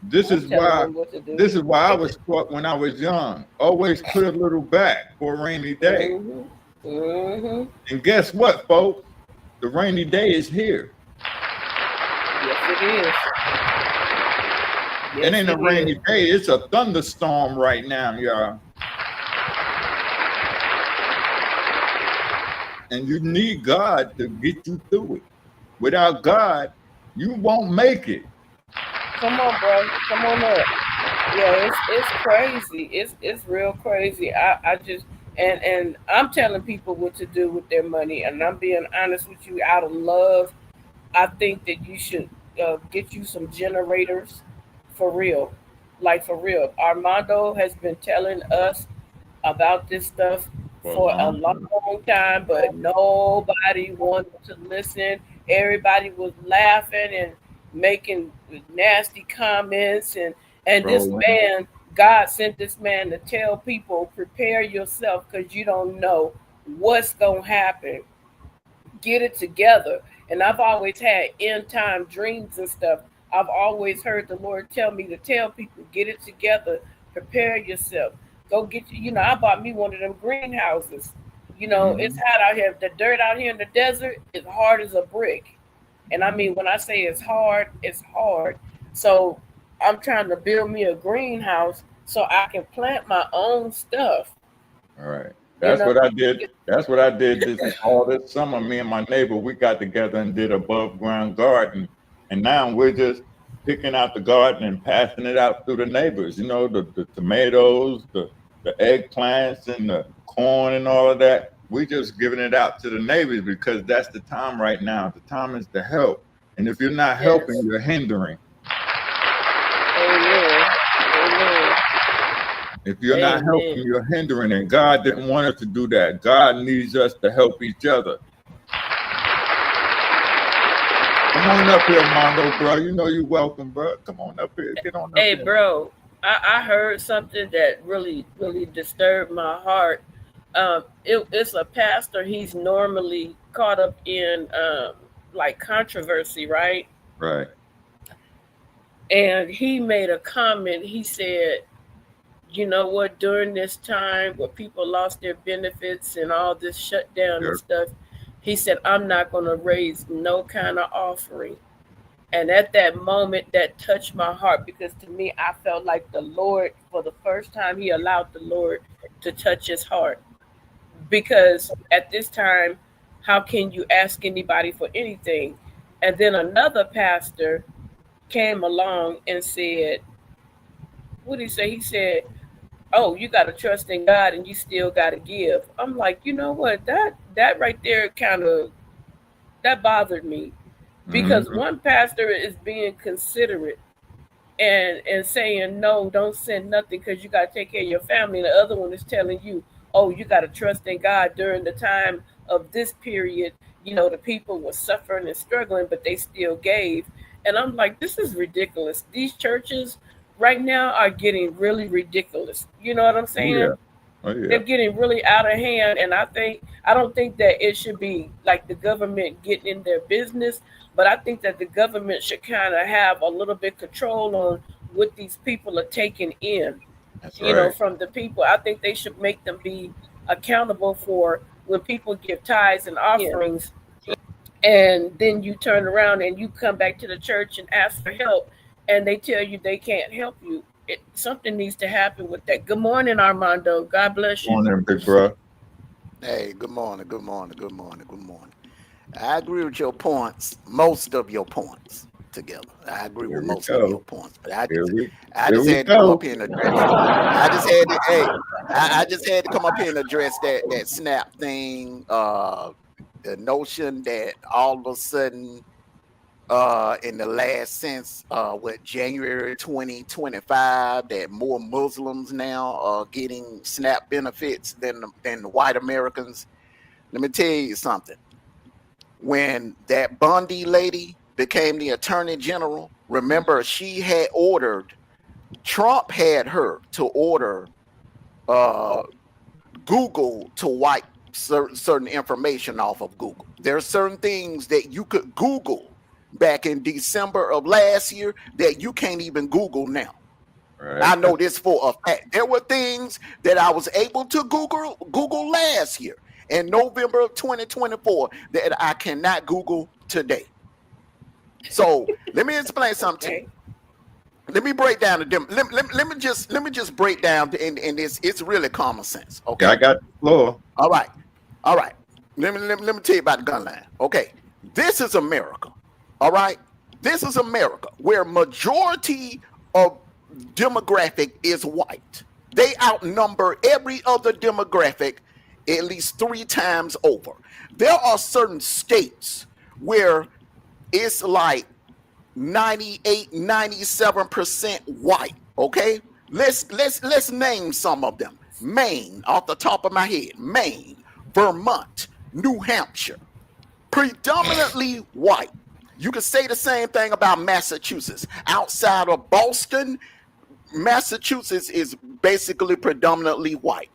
Speaker 1: This
Speaker 8: I'm
Speaker 1: is
Speaker 8: telling
Speaker 1: why
Speaker 8: them what to do.
Speaker 1: this is why I was taught when I was young. Always put a little back for a rainy day.
Speaker 8: Mm-hmm. Mm-hmm.
Speaker 1: And guess what, folks? The rainy day is here.
Speaker 8: Yes, it is.
Speaker 1: It
Speaker 8: Yes,
Speaker 1: ain't a
Speaker 8: it is.
Speaker 1: rainy day, it's a thunderstorm right now, y'all. And you need God to get you through it. Without God, you won't make it.
Speaker 8: Come on, bro. Come on up. Yeah, it's crazy. It's real crazy. I just and I'm telling people what to do with their money, and I'm being honest with you out of love. I think that you should get you some generators for real, like for real. Armando has been telling us about this stuff
Speaker 1: For a
Speaker 8: for a
Speaker 1: long
Speaker 8: long
Speaker 1: time.
Speaker 8: time, but nobody wanted to listen. Everybody was laughing and making nasty comments, and this
Speaker 1: Trolling.
Speaker 8: man, God sent this man to tell people, prepare yourself because you don't know what's gonna happen. Get it together. And I've always had end time dreams and stuff. I've always heard the Lord tell me to tell people, get it together, prepare yourself. Go get I bought me one of them greenhouses. It's
Speaker 1: Mhm.
Speaker 8: hot out here. The dirt out here in the desert is hard as a brick. And I mean, when I say it's hard, it's hard. So I'm trying to build me a greenhouse so I can plant my own stuff.
Speaker 1: All right.
Speaker 8: You
Speaker 1: That's
Speaker 8: know,
Speaker 1: what I did. That's what I did this summer. Me and my neighbor, we got together and did above ground garden. And now we're just picking out the garden and passing it out through the neighbors. You know, the tomatoes, the eggplants and the corn and all of that. We just giving it out to the neighbors because that's the time right now. The time is to help. And if you're not helping,
Speaker 8: yes.
Speaker 1: you're hindering.
Speaker 8: Amen. Amen.
Speaker 1: If you're not helping,
Speaker 8: Amen.
Speaker 1: you're hindering. And God didn't want us to do that. God needs us to help each other. Come on up here, Mondo, bro. You know you're welcome, bro. Come on up here. Get on up
Speaker 8: Hey,
Speaker 1: here.
Speaker 8: bro, I heard something that really, really disturbed my heart. It's a pastor. He's normally caught up in like controversy, right?
Speaker 1: Right.
Speaker 8: And he made a comment. He said, you know what, during this time where people lost their benefits and all this shutdown and
Speaker 1: Sure.
Speaker 8: stuff, he said, I'm not going to raise no kind of offering. And at that moment, that touched my heart because to me, I felt like the Lord, for the first time, he allowed the Lord to touch his heart. Because at this time, how can you ask anybody for anything? And then another pastor came along and said, what did he say? He said, oh, you got to trust in God and you still got to give. I'm like, you know what? That right there kind of, that bothered me because
Speaker 1: Mm-hmm.
Speaker 8: one pastor is being considerate and saying no, don't send nothing because you got to take care of your family. And the other one is telling you, oh, you got to trust in God during the time of this period. The people were suffering and struggling, but they still gave. And I'm like, this is ridiculous. These churches right now are getting really ridiculous. You know what I'm
Speaker 1: Oh
Speaker 8: saying?
Speaker 1: yeah. Oh
Speaker 8: They're
Speaker 1: yeah.
Speaker 8: getting really out of hand, and I don't think that it should be like the government getting in their business, but I think that the government should kind of have a little bit control on what these people are taking in,
Speaker 1: That's right.
Speaker 8: from the people. I think they should make them be accountable for when people give tithes and offerings, and then you turn around and you come back to the church and ask for help, and they tell you they can't help you. Something needs to happen with that. Good morning, Armando. God bless
Speaker 1: Go
Speaker 8: you.
Speaker 1: on there, big bro.
Speaker 9: Hey, good morning, good morning, good morning, good morning. I agree with your points, most of your points together. I agree
Speaker 1: Here
Speaker 9: with
Speaker 1: we
Speaker 9: most of your
Speaker 1: go.
Speaker 9: points, but
Speaker 1: Here we
Speaker 9: I
Speaker 1: here
Speaker 9: just
Speaker 1: we
Speaker 9: had to come
Speaker 1: go.
Speaker 9: up here and address. I just had to, hey, I just had to come up here and address that snap thing. The notion that all of a sudden, in the last since what January 2025, that more Muslims now are getting SNAP benefits than the white Americans. Let me tell you something. When that Bundy lady became the attorney general, remember Trump had her to order uh, Google to wipe certain information off of Google. There are certain things that you could Google back in December of last year that you can't even Google now.
Speaker 1: Right.
Speaker 9: I know this for a fact. There were things that I was able to Google last year in November of 2024 that I cannot Google today. So let me explain something to you.
Speaker 8: Okay.
Speaker 9: Let me break down the let me just break down in this. It's really common sense.
Speaker 1: Yeah, I
Speaker 9: Okay.
Speaker 1: got the floor.
Speaker 9: All right. All right. Let me tell you about the gun line. Okay. This is America. All right. This is America where majority of demographic is white. They outnumber every other demographic at least 3 times over. There are certain states where it's like 98, 97% white. Okay. Let's name some of them. Maine, off the top of my head, Maine, Vermont, New Hampshire, predominantly white. You could say the same thing about Massachusetts. Outside of Boston, Massachusetts is basically predominantly white.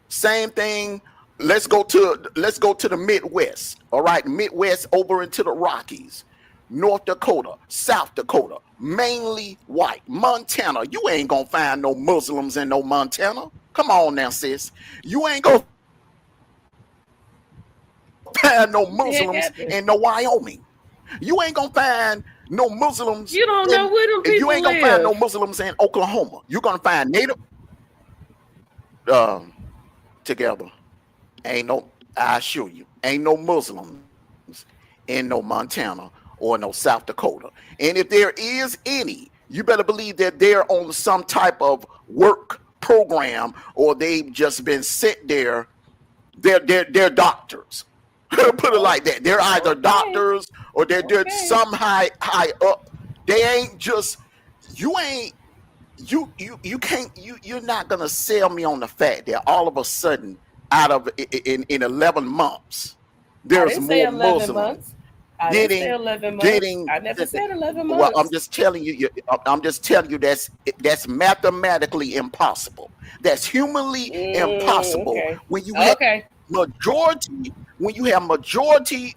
Speaker 9: Same thing. Let's go to the Midwest. All right, Midwest over into the Rockies, North Dakota, South Dakota, mainly white. Montana, you ain't gonna find no Muslims in no Montana. Come on now, sis. You ain't gonna find no
Speaker 8: What the heck
Speaker 9: Muslims
Speaker 8: happened?
Speaker 9: in no Wyoming. You ain't gonna find no Muslims
Speaker 8: You don't know
Speaker 9: in.
Speaker 8: where them
Speaker 9: You
Speaker 8: people
Speaker 9: ain't gonna find no
Speaker 8: live.
Speaker 9: Muslims in Oklahoma. You're gonna find native together. Ain't no. I assure you, ain't no Muslims in no Montana or no South Dakota. And if there is any, you better believe that they're on some type of work program or they've just been sent there. They're doctors. Put it
Speaker 8: Oh,
Speaker 9: like that. They're either
Speaker 8: okay.
Speaker 9: doctors or they're
Speaker 8: Okay.
Speaker 9: some high up. They ain't just you ain't you can't you're not gonna sell me on the fact that all of a sudden out of in 11 months
Speaker 8: I
Speaker 9: there's
Speaker 8: didn't say
Speaker 9: more
Speaker 8: 11
Speaker 9: Muslims
Speaker 8: months. I didn't say
Speaker 9: getting
Speaker 8: 11 months.
Speaker 9: getting
Speaker 8: I never said 11
Speaker 9: well,
Speaker 8: months.
Speaker 9: I'm just telling you that's mathematically impossible. That's humanly impossible
Speaker 8: Okay.
Speaker 9: when you have
Speaker 8: Okay.
Speaker 9: majority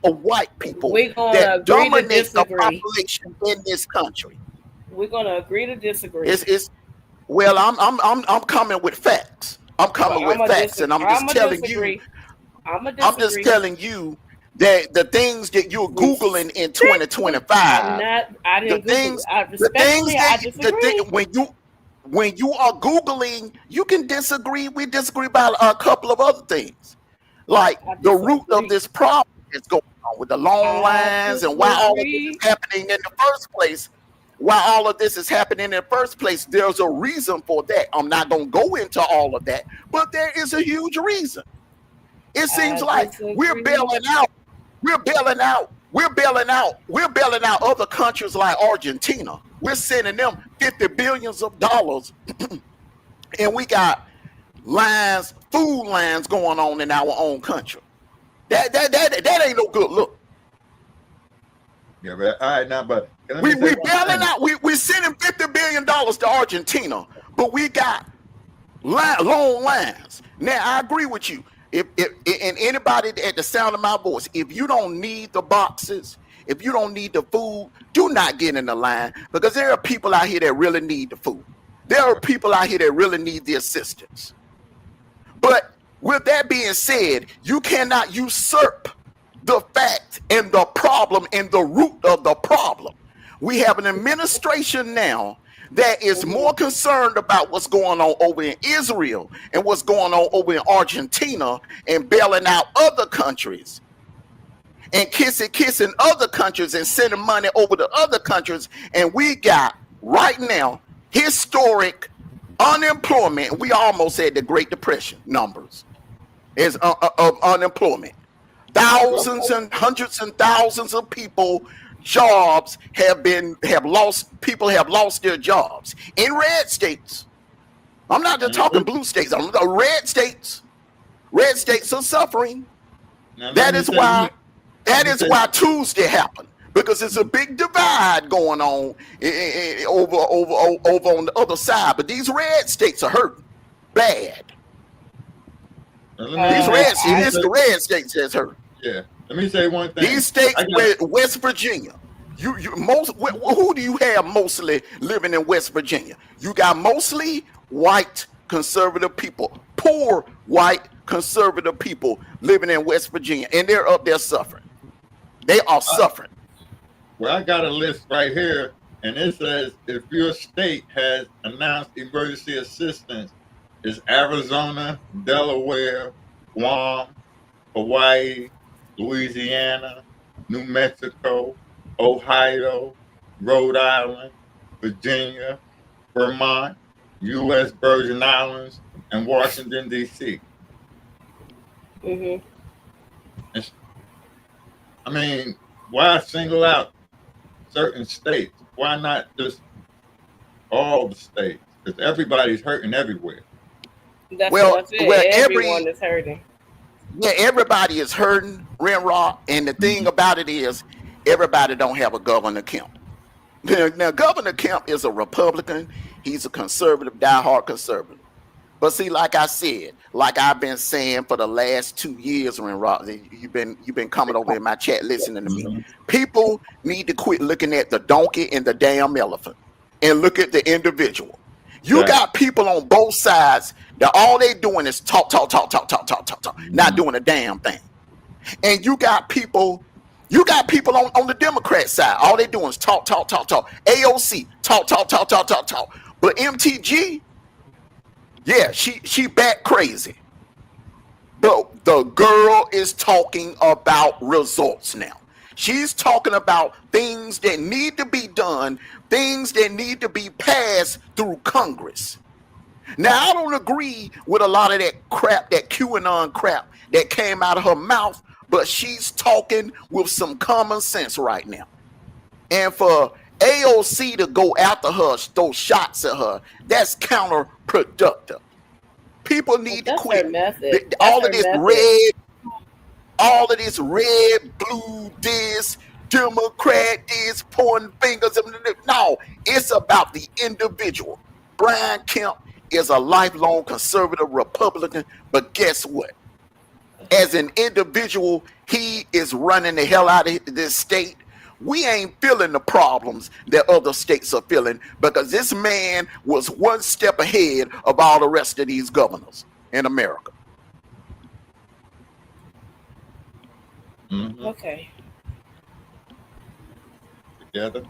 Speaker 9: of white people
Speaker 8: We're going to
Speaker 9: that
Speaker 8: agree to
Speaker 9: dominate the
Speaker 8: disagree.
Speaker 9: population in this country.
Speaker 8: We're going to agree to disagree.
Speaker 9: It's well, I'm coming with facts. I'm
Speaker 8: Well,
Speaker 9: coming with facts, and
Speaker 8: I'm a disagree. I'm a
Speaker 9: I'm just
Speaker 8: disagree.
Speaker 9: telling you that the things that you're googling in
Speaker 8: Respectfully, I'm
Speaker 9: 2025,
Speaker 8: not. I
Speaker 9: the
Speaker 8: didn't Google.
Speaker 9: things,
Speaker 8: I
Speaker 9: the things
Speaker 8: respectfully,
Speaker 9: that
Speaker 8: I
Speaker 9: the thing
Speaker 8: disagree.
Speaker 9: when you are googling, you can disagree. We disagree about a couple of other things, like
Speaker 8: I
Speaker 9: the root of
Speaker 8: disagree.
Speaker 9: this problem that's going on with the long
Speaker 8: I
Speaker 9: lines and why all of this is
Speaker 8: disagree.
Speaker 9: happening in the first place. Why all of this is happening in the first place? There's a reason for that. I'm not going to go into all of that, but there is a huge reason. It seems
Speaker 8: I
Speaker 9: like we're
Speaker 8: disagree.
Speaker 9: bailing out. We're bailing out. We're bailing out. We're bailing out other countries like Argentina. We're sending them 50 billions of dollars, and we got lines, food lines going on in our own country. That ain't no good look.
Speaker 1: Yeah, but all right now, but let me
Speaker 9: We
Speaker 1: say one
Speaker 9: bailing
Speaker 1: thing.
Speaker 9: out. We sending $50 billion to Argentina, but we got long lines. Now I agree with you. If and anybody at the sound of my voice, if you don't need the boxes, if you don't need the food, do not get in the line, because there are people out here that really need the food. There are people out here that really need the assistance. But with that being said, you cannot usurp the fact and the problem and the root of the problem. We have an administration now that is more concerned about what's going on over in Israel and what's going on over in Argentina and bailing out other countries and kissing other countries and sending money over to other countries. And we got right now historic unemployment. We almost had the Great Depression numbers of unemployment. Thousands and hundreds and thousands of people jobs have lost their jobs in red states. I'm not just talking blue states. I'm the red states. Red states are suffering. That is why Tuesday happened, because it's a big divide going on over on the other side. But these red states are hurting bad. The red states that's hurt.
Speaker 1: Yeah. Let me say one thing.
Speaker 9: These states, West Virginia, who do you have mostly living in West Virginia? You got mostly white conservative people, poor white conservative people living in West Virginia, and they're up there suffering. They are suffering.
Speaker 1: Well, I got a list right here, and it says if your state has announced emergency assistance, it's Arizona, Delaware, Guam, Hawaii, Louisiana, New Mexico, Ohio, Rhode Island, Virginia, Vermont, U.S. Virgin Islands, and Washington, D.C. I mean, why single out certain states? Why not just all the states? Because everybody's hurting everywhere.
Speaker 8: That's what I said. Everyone is hurting.
Speaker 9: Yeah, everybody is hurting, Rinroc, and the thing about it is, everybody don't have a Governor Kemp. Now, Governor Kemp is a Republican. He's a conservative, diehard conservative. But see, like I said, like I've been saying for the last 2 years, Rinroc, you've been coming over in my chat listening to me. People need to quit looking at the donkey and the damn elephant and look at the individual. You got people on both sides that all they doing is talk, not doing a damn thing. And you got people on the Democrat side, all they doing is talk. AOC, talk. But MTG, yeah, she bat crazy. But the girl is talking about results now. She's talking about things that need to be done, things that need to be passed through Congress. Now, I don't agree with a lot of that crap, that QAnon crap that came out of her mouth, but she's talking with some common sense right now. And for AOC to go after her, throw shots at her, that's counterproductive. People need to quit. All of this red, blue, this, Democrat, this, pointing fingers. No, it's about the individual. Brian Kemp is a lifelong conservative Republican, but guess what? As an individual, he is running the hell out of this state. We ain't feeling the problems that other states are feeling, because this man was one step ahead of all the rest of these governors in America.
Speaker 8: Okay.
Speaker 1: Together.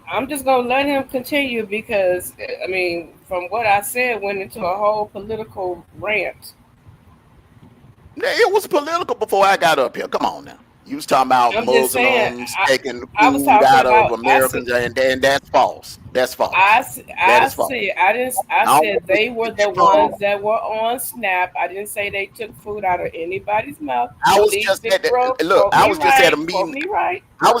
Speaker 8: I'm just gonna let him continue, because I mean, from what I said, went into a whole political rant.
Speaker 9: It was political before I got up here. Come on now. You was talking about Muslims taking food out of Americans, and that's false. That's false.
Speaker 8: I said they were the ones that were on Snap. I didn't say they took food out of anybody's mouth.
Speaker 9: I was just at a meeting. I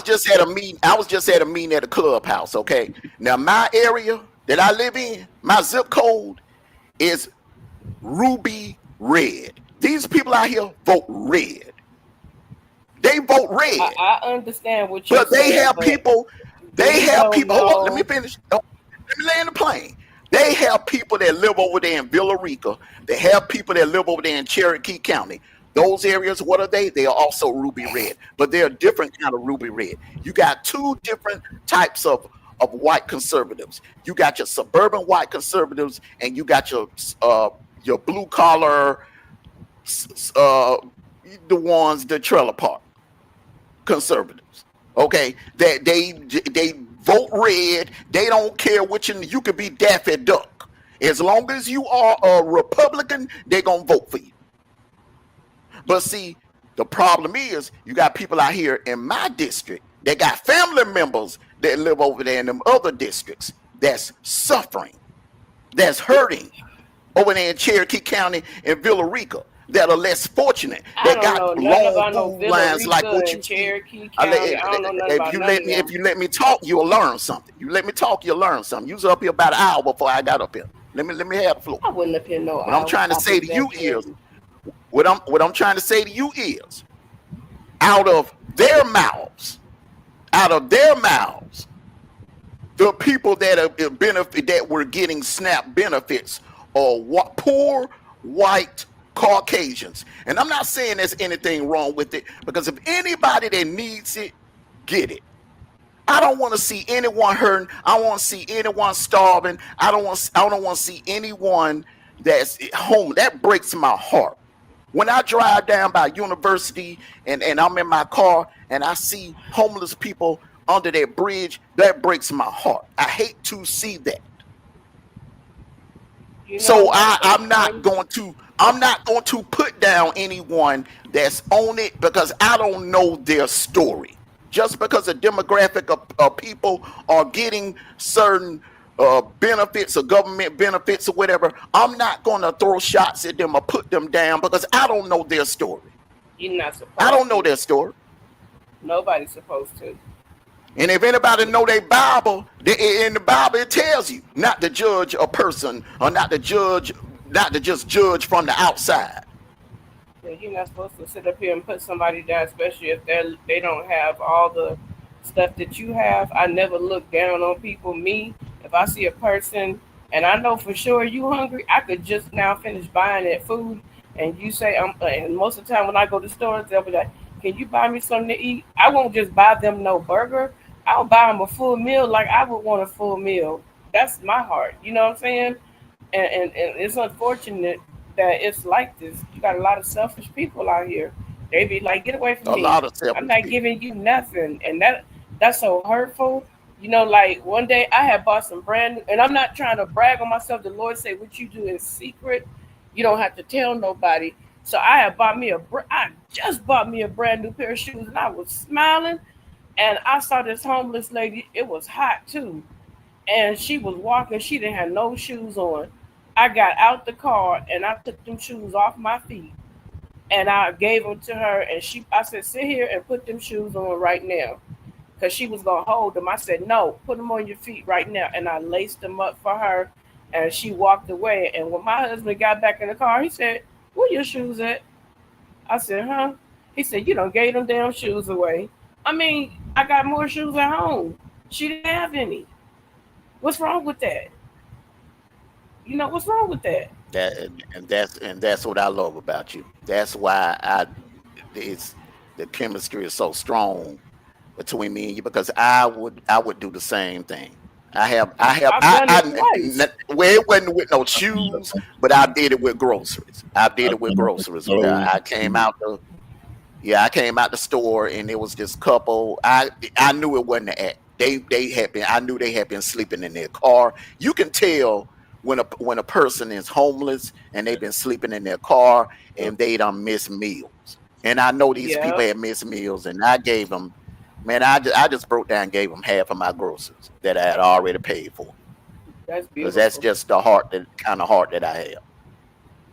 Speaker 9: was just at a meeting at a clubhouse. Okay. Now my area that I live in, my zip code is ruby red. These people out here vote red. They vote red.
Speaker 8: I understand what you're
Speaker 9: But they
Speaker 8: saying,
Speaker 9: have
Speaker 8: but
Speaker 9: people. They
Speaker 8: we
Speaker 9: have
Speaker 8: don't
Speaker 9: people. Hold on, let me
Speaker 8: know.
Speaker 9: finish. Oh, let me land the plane. They have people that live over there in Villa Rica. They have people that live over there in Cherokee County. Those areas, what are they? They are also ruby red, but they're a different kind of ruby red. You got two different types of white conservatives. You got your suburban white conservatives, and you got your blue collar, the ones the trailer park conservatives. Okay, that they vote red. They don't care which, you could be Daffy Duck. As long as you are a Republican, they're gonna vote for you. But see, the problem is you got people out here in my district that got family members that live over there in them other districts that's suffering, that's hurting over there in Cherokee County and Villa Rica, that are less fortunate,
Speaker 8: I
Speaker 9: that
Speaker 8: don't know
Speaker 9: got
Speaker 8: nothing
Speaker 9: long
Speaker 8: about no
Speaker 9: food
Speaker 8: Villa
Speaker 9: lines like
Speaker 8: Rica
Speaker 9: what
Speaker 8: and
Speaker 9: you see.
Speaker 8: Cherokee County. I don't know nothing about none of them.
Speaker 9: If you let me talk, you'll learn something. You let me talk, you'll learn something. You was up here about an hour before I got up here. Let me have the floor.
Speaker 8: I wouldn't have been no
Speaker 9: What I'm trying to say to you is, what I'm trying to say to you is, out of their mouths, the people that have benefit, that were getting SNAP benefits, are poor white Caucasians. And I'm not saying there's anything wrong with it, because if anybody that needs it, get it. I don't want to see anyone hurting. I don't want to see anyone starving. I don't want to see anyone that's home. That breaks my heart. When I drive down by University and I'm in my car and I see homeless people under that bridge, that breaks my heart. I hate to see that. So I'm not going to put down anyone that's on it, because I don't know their story. Just because a demographic of people are getting certain benefits or government benefits or whatever, I'm not going to throw shots at them or put them down, because I don't know their story.
Speaker 8: You're not supposed
Speaker 9: I don't know their story.
Speaker 8: Nobody's supposed to.
Speaker 9: And if anybody know their Bible, in the Bible it tells you not to judge a person, or not to just judge from the outside.
Speaker 8: Yeah, you're not supposed to sit up here and put somebody down, especially if they don't have all the stuff that you have. I never look down on people. Me, if I see a person and I know for sure you hungry, I could just now finish buying that food, and you say and most of the time when I go to stores, they'll be like, "Can you buy me something to eat?" I won't just buy them no burger. I'll buy them a full meal, like I would want a full meal. That's my heart. You know what I'm saying? And it's unfortunate that it's like this. You got a lot of selfish people out here. They be like, "Get away from me. I'm not giving you nothing." And that's so hurtful. You know, like one day I had bought some brand new, and I'm not trying to brag on myself. The Lord said, what you do in secret, you don't have to tell nobody. So I just bought me a brand new pair of shoes, and I was smiling. And I saw this homeless lady. It was hot too. And she was walking. She didn't have no shoes on. I got out the car and I took them shoes off my feet. And I gave them to her. And I said, sit here and put them shoes on right now. Because she was going to hold them. I said, no, put them on your feet right now. And I laced them up for her. And she walked away. And when my husband got back in the car, he said, where your shoes at? I said, huh? He said, you done gave them damn shoes away. I mean, I got more shoes at home. She didn't have any. What's wrong with that? You know, what's wrong with that?
Speaker 9: That's what I love about you. That's why the chemistry is so strong between me and you, because I would do the same thing. I've done it twice. Well, it wasn't with no shoes, but I did it with groceries. I came out the store, and it was this couple. I knew it wasn't the act. I knew they had been sleeping in their car. You can tell when a person is homeless and they've been sleeping in their car and they done miss meals. And I know these people had missed meals, and I gave them, man, I just broke down and gave them half of my groceries that I had already paid for.
Speaker 8: That's beautiful.
Speaker 9: Because that's just the kind of heart that I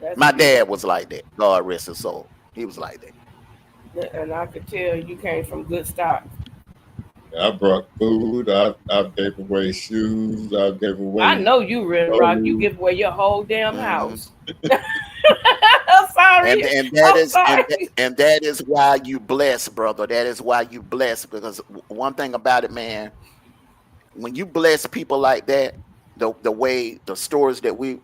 Speaker 9: have. My dad was like that. God rest his soul. He was like that.
Speaker 8: And I could tell you came from good stock.
Speaker 1: I brought food. I gave away shoes. I gave
Speaker 8: I
Speaker 1: away
Speaker 8: know you, Rinroc. You
Speaker 1: clothes.
Speaker 8: give away your whole damn
Speaker 9: Mhm.
Speaker 8: house. I'm
Speaker 9: And
Speaker 8: sorry.
Speaker 9: and that
Speaker 8: I'm
Speaker 9: is and
Speaker 8: sorry.
Speaker 9: and that is why you blessed, brother. That is why you blessed, because one thing about it, man, when you bless people like that, the way the stories that we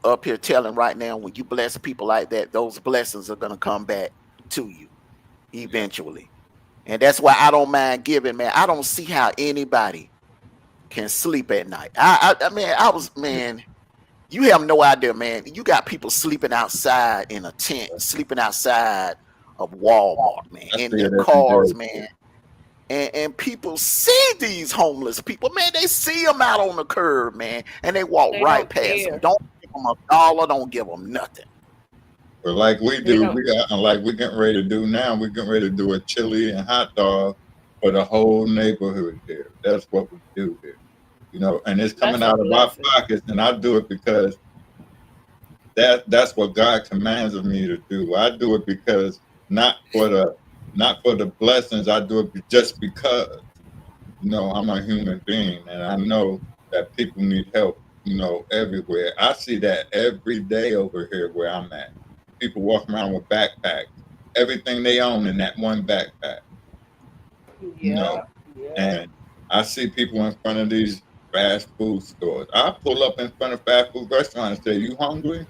Speaker 9: up here telling right now, when you bless people like that, those blessings are gonna come back to you
Speaker 1: Yeah,
Speaker 9: eventually. And that's why I don't mind giving, man. I don't see how anybody can sleep at night. I mean, I was, man, you have no idea, man. You got people sleeping outside in a tent, sleeping outside of Walmart, man,
Speaker 1: I
Speaker 9: in
Speaker 1: see
Speaker 9: their
Speaker 1: it every
Speaker 9: cars,
Speaker 1: day.
Speaker 9: man. And people see these homeless people, man. They see them out on the curb, man, and they walk
Speaker 8: They
Speaker 9: right
Speaker 8: don't
Speaker 9: past them.
Speaker 8: care.
Speaker 9: Don't give them a dollar. Don't give them nothing.
Speaker 1: But like we
Speaker 8: They
Speaker 1: do,
Speaker 8: don't.
Speaker 1: we got like we're getting ready to do now. We're getting ready to do a chili and hot dog for the whole neighborhood here. That's what we do here, and it's coming
Speaker 8: That's a
Speaker 1: out of our
Speaker 8: blessing.
Speaker 1: pockets, and I do it because that's what God commands of me to do. I do it because not for the blessings. I do it just because I'm a human being, and I know that people need help. Everywhere. I see that every day over here where I'm at. People walking around with backpacks, everything they own in that one backpack. You know,
Speaker 8: Yeah, yeah.
Speaker 1: and I see people in front of these fast food stores. I pull up in front of fast food restaurants and say, "You hungry?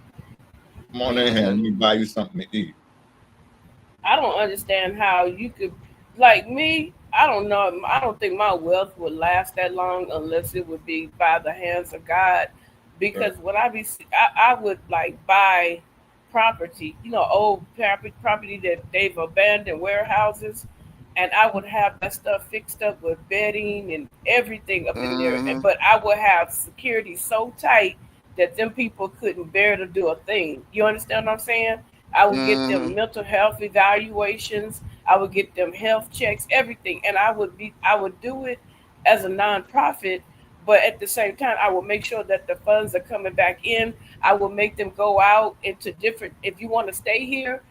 Speaker 1: Come on in here
Speaker 9: Mm-hmm.
Speaker 1: and me buy you something to eat."
Speaker 8: I don't understand how you could, like me. I don't know. I don't think my wealth would last that long unless it would be by the hands of God.
Speaker 1: Right.
Speaker 8: Because when I would like buy property, old property that they've abandoned warehouses, and I would have that stuff fixed up with bedding and everything up in there.
Speaker 9: Mm-hmm.
Speaker 8: But I would have security so tight that them people couldn't bear to do a thing. You understand what I'm saying? I would get
Speaker 9: Mm-hmm.
Speaker 8: them mental health evaluations. I would get them health checks, everything, and I would do it as a nonprofit. But at the same time, I will make sure that the funds are coming back in. I will make them go out into different. If you want to stay here,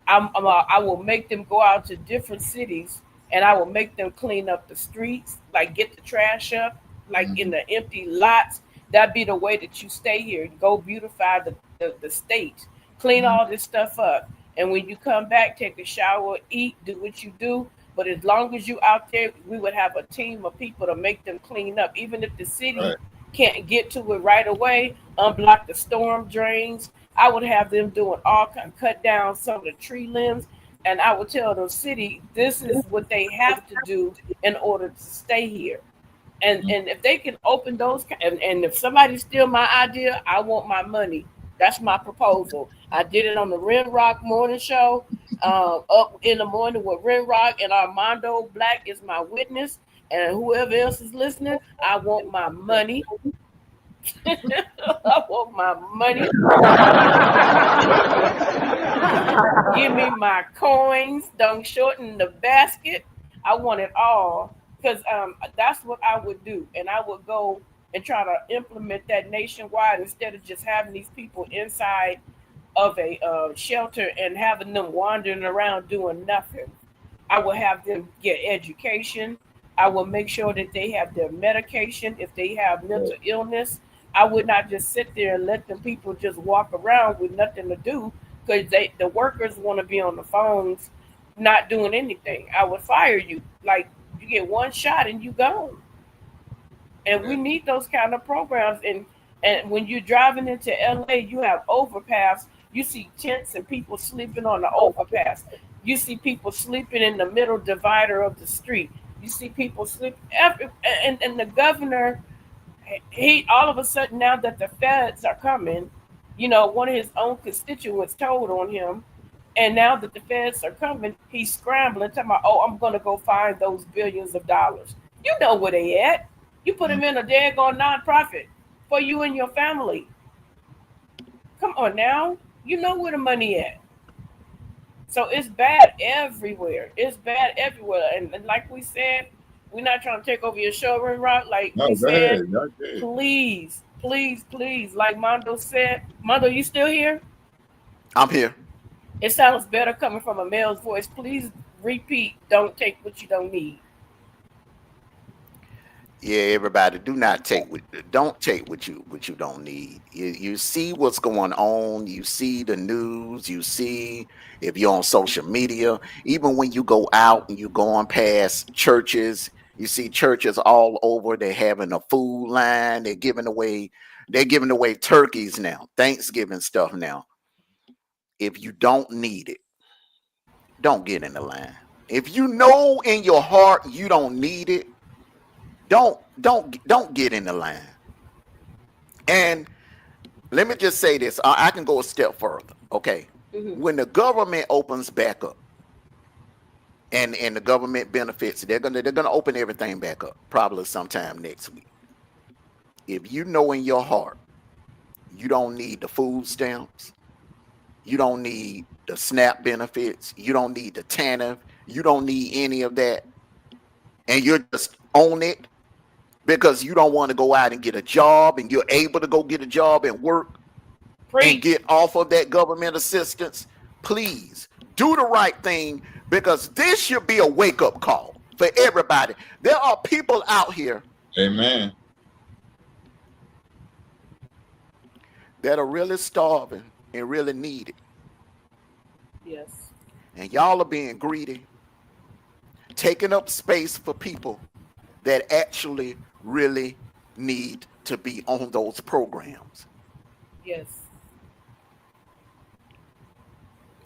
Speaker 8: I will make them go out to different cities, and I will make them clean up the streets, like get the trash up, like in
Speaker 1: Mhm.
Speaker 8: the empty lots. That'd be the way that you stay here. Go beautify the state, clean
Speaker 1: Mhm.
Speaker 8: all this stuff up, and when you come back, take a shower, eat, do what you do. But as long as you out there, we would have a team of people to make them clean up. Even if the city
Speaker 1: Right.
Speaker 8: can't get to it right away, unblock the storm drains. I would have them doing all kind, cut down some of the tree limbs, and I would tell the city this is what they have to do in order to stay here.
Speaker 1: Mhm.
Speaker 8: And if they can open those, and if somebody steal my idea, I want my money. That's my proposal. I did it on the Rinroc morning show, up in the morning with Rinroc and Armando Black is my witness, and whoever else is listening, I want my money. I want my money. Give me my coins. Don't shorten the basket. I want it all because that's what I would do, and I would go and try to implement that nationwide instead of just having these people inside of a shelter and having them wandering around doing nothing. I will have them get education. I will make sure that they have their medication if they have
Speaker 1: Right.
Speaker 8: mental illness. I would not just sit there and let them people just walk around with nothing to do because the workers want to be on the phones not doing anything. I would fire you. Like you get one shot and you gone. And we
Speaker 1: Yeah.
Speaker 8: need those kind of programs. And when you're driving into LA, you have overpass. You see tents and people sleeping on the overpass. You see people sleeping in the middle divider of the street. You see people sleep and the governor, he all of a sudden now that the feds are coming, one of his own constituents told on him, and now that the feds are coming, he's scrambling, talking about, oh, I'm gonna go find those billions of dollars. You know where they at. You put
Speaker 1: Mhm.
Speaker 8: them in a daggone nonprofit for you and your family. Come on now. You know where the money at. So it's bad everywhere. It's bad everywhere. And like we said, we're not trying to take over your show, Rock. Like
Speaker 1: No,
Speaker 8: we
Speaker 1: go
Speaker 8: said,
Speaker 1: ahead. Y'all did.
Speaker 8: please, please, please, like Mondo said, Mondo, you still here?
Speaker 9: I'm here.
Speaker 8: It sounds better coming from a male's voice. Please repeat, don't take what you don't need.
Speaker 9: Yeah, everybody, do not take don't take what you don't need. You see what's going on, you see the news, you see if you're on social media, even when you go out and you going past churches, you see churches all over, they're having a food line, they're giving away turkeys now, Thanksgiving stuff now. If you don't need it, don't get in the line. If you know in your heart you don't need it, don't get in the line. And let me just say this. I can go a step further. Okay. When the government opens back up and the government benefits, they're gonna open everything back up probably sometime next week. If you know in your heart you don't need the food stamps, you don't need the SNAP benefits, you don't need the TANF, you don't need any of that, and you're just on it because you don't want to go out and get a job and you're able to go get a job and work and get off of that government assistance, please do the right thing, because this should be a wake-up call for everybody. There are people out here,
Speaker 1: amen,
Speaker 9: that are really starving and really need it.
Speaker 8: Yes.
Speaker 9: And y'all are being greedy, taking up space for people that actually really need to be on those programs.
Speaker 8: Yes.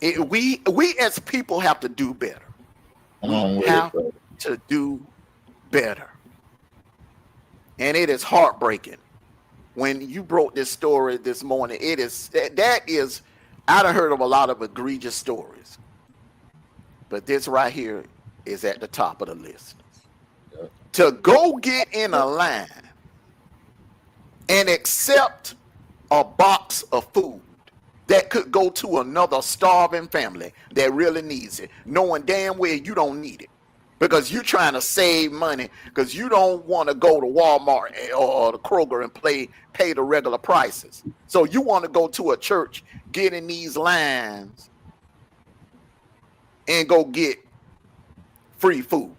Speaker 9: We as people have to do better. We have to do better. And it is heartbreaking. When you broke this story this morning, that is, I done heard of a lot of egregious stories, but this right here is at the top of the list. To go get in a line and accept a box of food that could go to another starving family that really needs it, knowing damn well you don't need it, because you're trying to save money, because you don't want to go to Walmart or the Kroger and pay the regular prices. So you want to go to a church, get in these lines, and go get free food.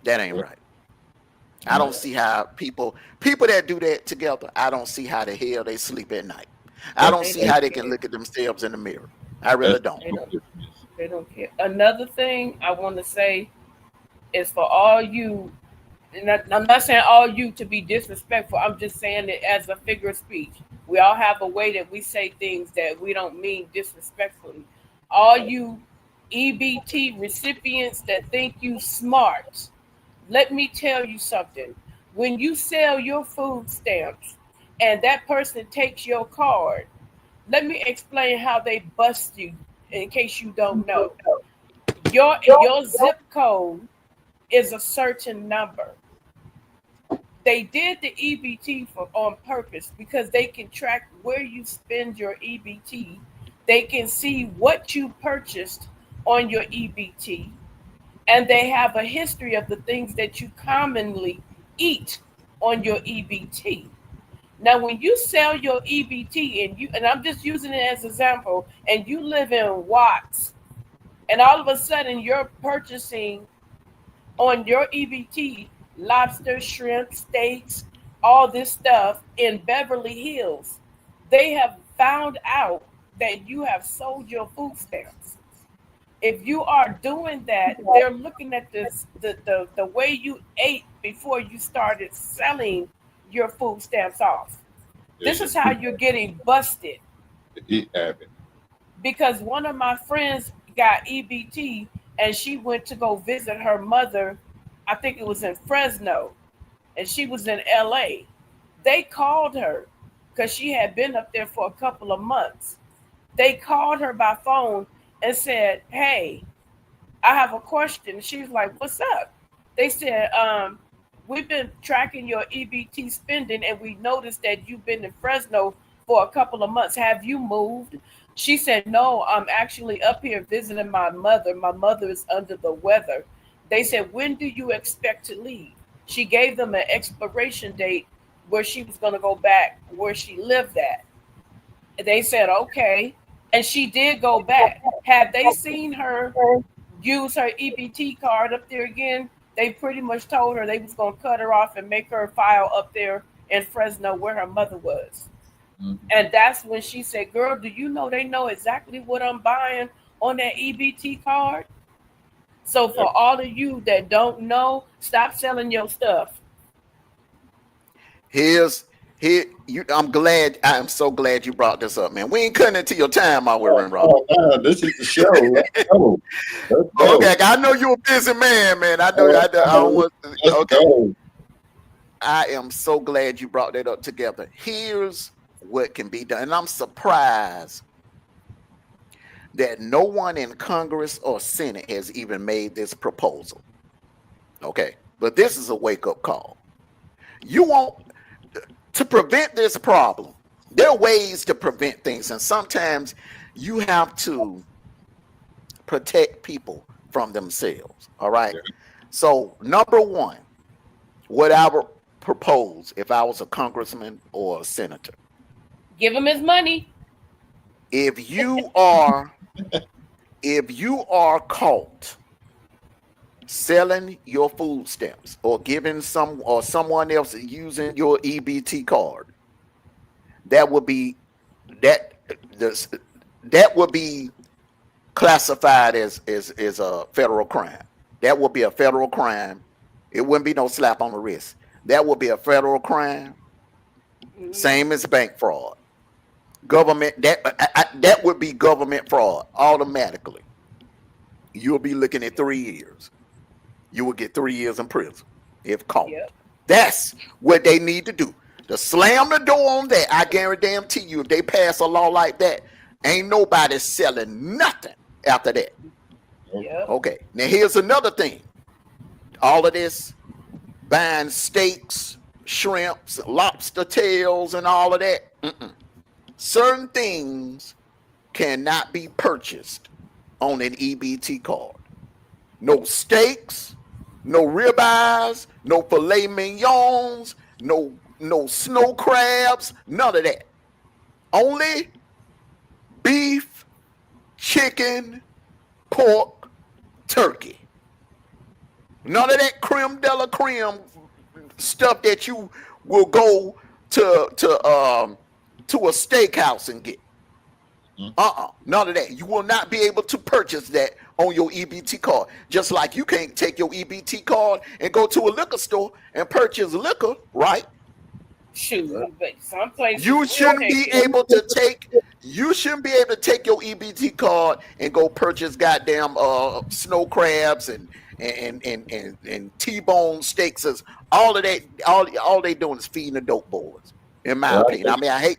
Speaker 9: That ain't right. I don't see how people that do that together, I don't see how the hell they sleep at night. I don't see how they can look at themselves in the mirror. I really don't.
Speaker 8: They don't care. Another thing I want to say is for all you, and I'm not saying all you to be disrespectful. I'm just saying it as a figure of speech. We all have a way that we say things that we don't mean disrespectfully. All you EBT recipients that think you smart, let me tell you something. When you sell your food stamps and that person takes your card, let me explain how they bust you in case you don't know. Your zip code is a certain number. They did the EBT on purpose because they can track where you spend your EBT. They can see what you purchased on your EBT. And they have a history of the things that you commonly eat on your EBT. Now, when you sell your EBT and I'm just using it as an example, and you live in Watts, and all of a sudden you're purchasing on your EBT lobster, shrimp, steaks, all this stuff in Beverly Hills, they have found out that you have sold your food stamps. If you are doing that, they're looking at this the way you ate before you started selling your food stamps off. This is how you're getting busted. Because one of my friends got EBT and she went to go visit her mother. I think it was in Fresno, and she was in LA. They called her because she had been up there for a couple of months. They called her by phone and said, "Hey, I have a question." She was like, "What's up?" They said, "We've been tracking your EBT spending and we noticed that you've been in Fresno for a couple of months. Have you moved?" She said, "No, I'm actually up here visiting my mother. My mother is under the weather." They said, "When do you expect to leave?" She gave them an expiration date where she was going to go back where she lived at. They said, "Okay." And she did go back. Have they seen her use her EBT card up there again? they pretty much told her they was gonna cut her off and make her file up there in Fresno where her mother was. And that's when she said, "Girl, do you know they know exactly what I'm buying on that EBT card?" So for all of you that don't know, stop selling your stuff.
Speaker 9: I'm so glad you brought this up, man. We ain't cutting into your time while we're in, Rob.
Speaker 3: No, this is the show. Let's go. Let's go.
Speaker 9: Okay, I know you're a busy man. I know. I don't want. Okay.
Speaker 3: Go.
Speaker 9: I am so glad you brought that up together. Here's what can be done. And I'm surprised that no one in Congress or Senate has even made this proposal. Okay. But this is a wake-up call. You want to prevent this problem. There are ways to prevent things, and sometimes you have to protect people from themselves. All right. So, number one, what I would propose if I was a congressman or a senator,
Speaker 8: Give him his money.
Speaker 9: if you are caught selling your food stamps or giving someone else using your EBT card, that would be classified as a federal crime. That would be a federal crime. It wouldn't be no slap on the wrist. That would be a federal crime. Same as bank fraud. Government, that would be government fraud automatically. You'll be looking at 3 years. You will get 3 years in prison if caught.
Speaker 8: Yep.
Speaker 9: That's what they need to do. To slam the door on that, I guarantee you, if they pass a law like that, ain't nobody selling nothing after that.
Speaker 8: Yep.
Speaker 9: Okay. Now here's another thing. All of this buying steaks, shrimps, lobster tails, and all of that. Certain things cannot be purchased on an EBT card. No steaks, no ribeyes, no filet mignons, no snow crabs, none of that. Only beef, chicken, pork, turkey. None of that creme de la creme stuff that you will go to a steakhouse and get. None of that. You will not be able to purchase that on your EBT card. Just like you can't take your EBT card and go to a liquor store and purchase liquor, right?
Speaker 8: Shoot, but some places
Speaker 9: You shouldn't be able to take your EBT card and go purchase goddamn snow crabs and T-bone steaks. All of that, all they doing is feeding the dope boys, in my opinion. I mean, I hate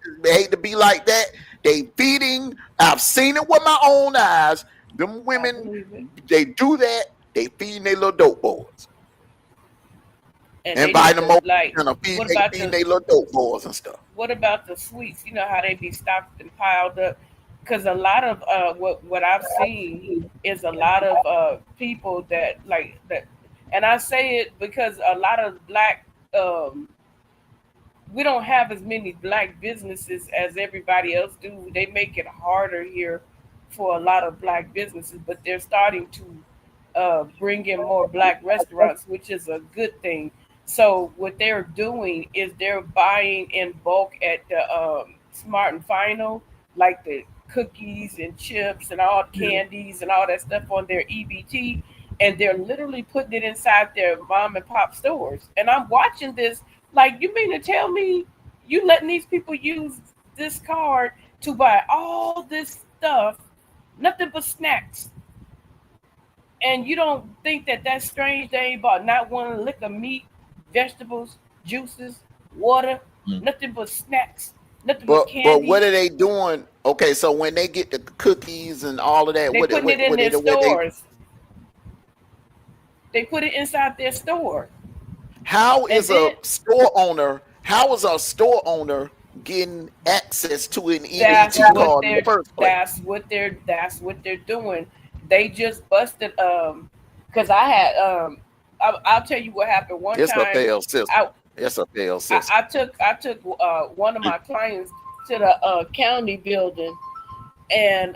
Speaker 9: to be like that. They feeding. I've seen it with my own eyes. Them women, they do that. They feeding their little dope boys. And invite them over and feeding their little dope boys and stuff.
Speaker 8: What about the sweets? You know how they be stocked and piled up? Because a lot of what I've seen is a lot of people that like that, and I say it because a lot of black we don't have as many black businesses as everybody else do. They make it harder here for a lot of black businesses, but they're starting to bring in more black restaurants, which is a good thing. So what they're doing is they're buying in bulk at the Smart and Final, like the cookies and chips and all candies and all that stuff on their EBT, and they're literally putting it inside their mom and pop stores. And I'm watching this like, you mean to tell me you letting these people use this card to buy all this stuff, nothing but snacks, and you don't think that that's strange? They ain't bought not one lick of meat, vegetables, juices, water, nothing but snacks, nothing but candy.
Speaker 9: But what are they doing? Okay, so when they get the cookies and all of that,
Speaker 8: they putting it in their stores. They put it inside their store.
Speaker 9: How is a store owner getting access to an EBT card in the first place?
Speaker 8: That's what they're doing. They just busted because I had I'll tell you what happened one time.
Speaker 9: It's a failed system. It's a failed system.
Speaker 8: I took one of my clients to the county building, and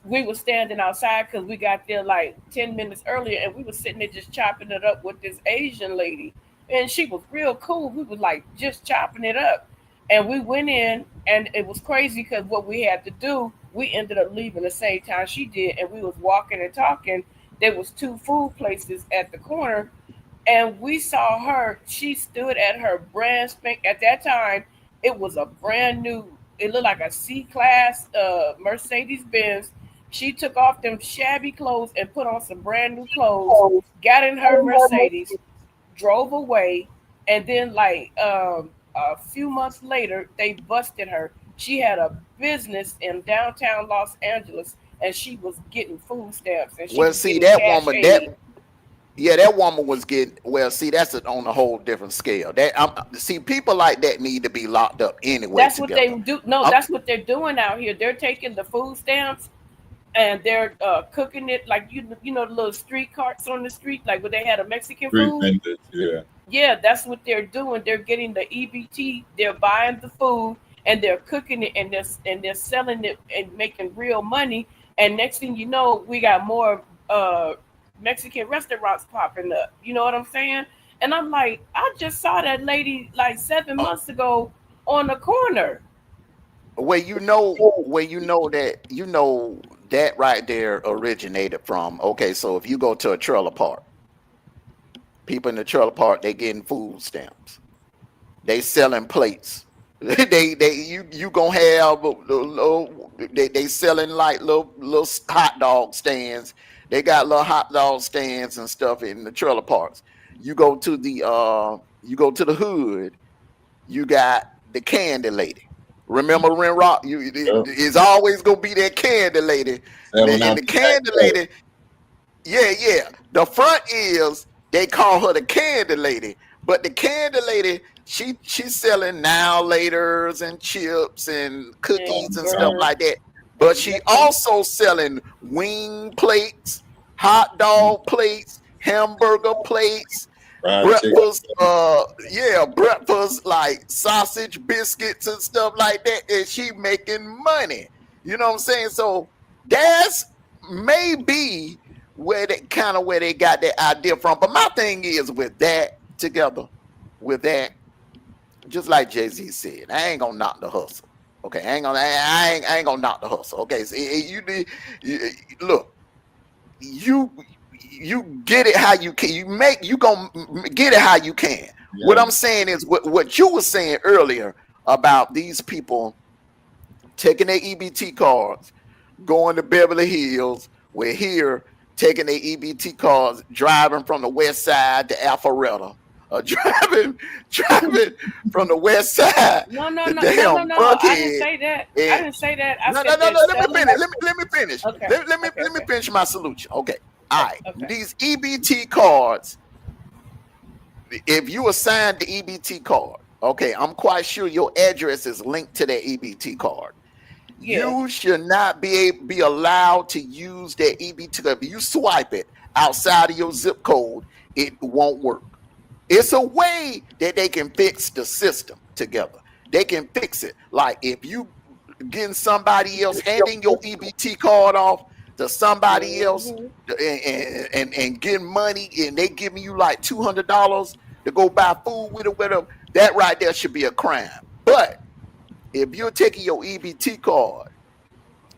Speaker 8: we were standing outside because we got there like 10 minutes earlier, and we were sitting there just chopping it up with this Asian lady, and she was real cool. We was like just chopping it up, and we went in, and it was crazy because what we had to do, we ended up leaving the same time she did, and we was walking and talking. There was two food places at the corner, and we saw her. She stood at her brand spank. At that time, it was a brand new. It looked like a C class Mercedes Benz. She took off them shabby clothes and put on some brand new clothes. Got in her Mercedes, drove away, and then like a few months later, they busted her. She had a business in downtown Los Angeles, and she was getting food stamps, and she
Speaker 9: Well,
Speaker 8: was
Speaker 9: see
Speaker 8: getting
Speaker 9: that
Speaker 8: cash
Speaker 9: woman,
Speaker 8: aid.
Speaker 9: that woman was getting. Well, see, that's on a whole different scale. See, people like that need to be locked up anyway.
Speaker 8: That's what they
Speaker 9: Together,
Speaker 8: do. No,
Speaker 9: I'm,
Speaker 8: that's what they're doing out here. They're taking the food stamps and they're cooking it like you know the little street carts on the street, like where they had a Mexican
Speaker 1: Street
Speaker 8: food.
Speaker 1: vendors, yeah.
Speaker 8: Yeah, that's what they're doing. They're getting the EBT. They're buying the food and they're cooking it, and they're selling it and making real money. And next thing you know, we got more Mexican restaurants popping up. You know what I'm saying? And I'm like, I just saw that lady like 7 months ago on the corner.
Speaker 9: where you know that right there originated from. Okay, so if you go to a trailer park, people in the trailer park, they getting food stamps. They selling plates. You gonna have they selling like little hot dog stands. They got little hot dog stands and stuff in the trailer parks. You go to the hood. You got the candy lady. Remember Rinroc?
Speaker 1: Yep.
Speaker 9: It's always gonna be that candy lady,
Speaker 1: Selling
Speaker 9: and
Speaker 1: out
Speaker 9: the
Speaker 1: the
Speaker 9: candy
Speaker 1: back
Speaker 9: lady. Yeah. The front is they call her the candy lady, but the candy lady, she's selling now laters and chips and cookies
Speaker 8: And
Speaker 9: and stuff
Speaker 8: burger.
Speaker 9: like that. But she
Speaker 8: Mhm.
Speaker 9: also selling wing plates, hot dog plates, hamburger plates,
Speaker 1: fried chicken.
Speaker 9: breakfast, breakfast like sausage biscuits and stuff like that, and she making money. You know what I'm saying? So that's maybe where they got that idea from. But my thing is with that together, with that, just like Jay-Z said, I ain't gonna knock the hustle. Okay, I ain't gonna knock the hustle. Okay, so look, you you get it how you can. You gonna get it how you can. What
Speaker 1: Yeah.
Speaker 9: I'm saying is what you were saying earlier about these people taking their EBT cards, going to Beverly Hills. We're here taking their EBT cards, driving from the west side to Alpharetta, or driving from the west side
Speaker 8: No, no,
Speaker 9: to
Speaker 8: no, no, no,
Speaker 9: damn
Speaker 8: no. I didn't
Speaker 9: Buckhead.
Speaker 8: say that. I
Speaker 9: And
Speaker 8: didn't say that. I
Speaker 9: no, no,
Speaker 8: said
Speaker 9: no,
Speaker 8: they're
Speaker 9: no. Let me
Speaker 8: selling.
Speaker 9: finish. Let me finish.
Speaker 8: Okay, okay,
Speaker 9: Let me
Speaker 8: okay,
Speaker 9: finish my solution. Okay. All right.
Speaker 8: okay.
Speaker 9: These EBT cards, if you assign the EBT card, okay, I'm quite sure your address is linked to that EBT card.
Speaker 8: Yeah.
Speaker 9: You should not be allowed to use that EBT card. If you swipe it outside of your zip code, it won't work. It's a way that they can fix the system together. They can fix it. Like if you getting somebody else handing your EBT card off to somebody else
Speaker 8: Hmm.
Speaker 9: and getting money, and they giving you like $200 to go buy food with or whatever, that right there should be a crime. But if you're taking your EBT card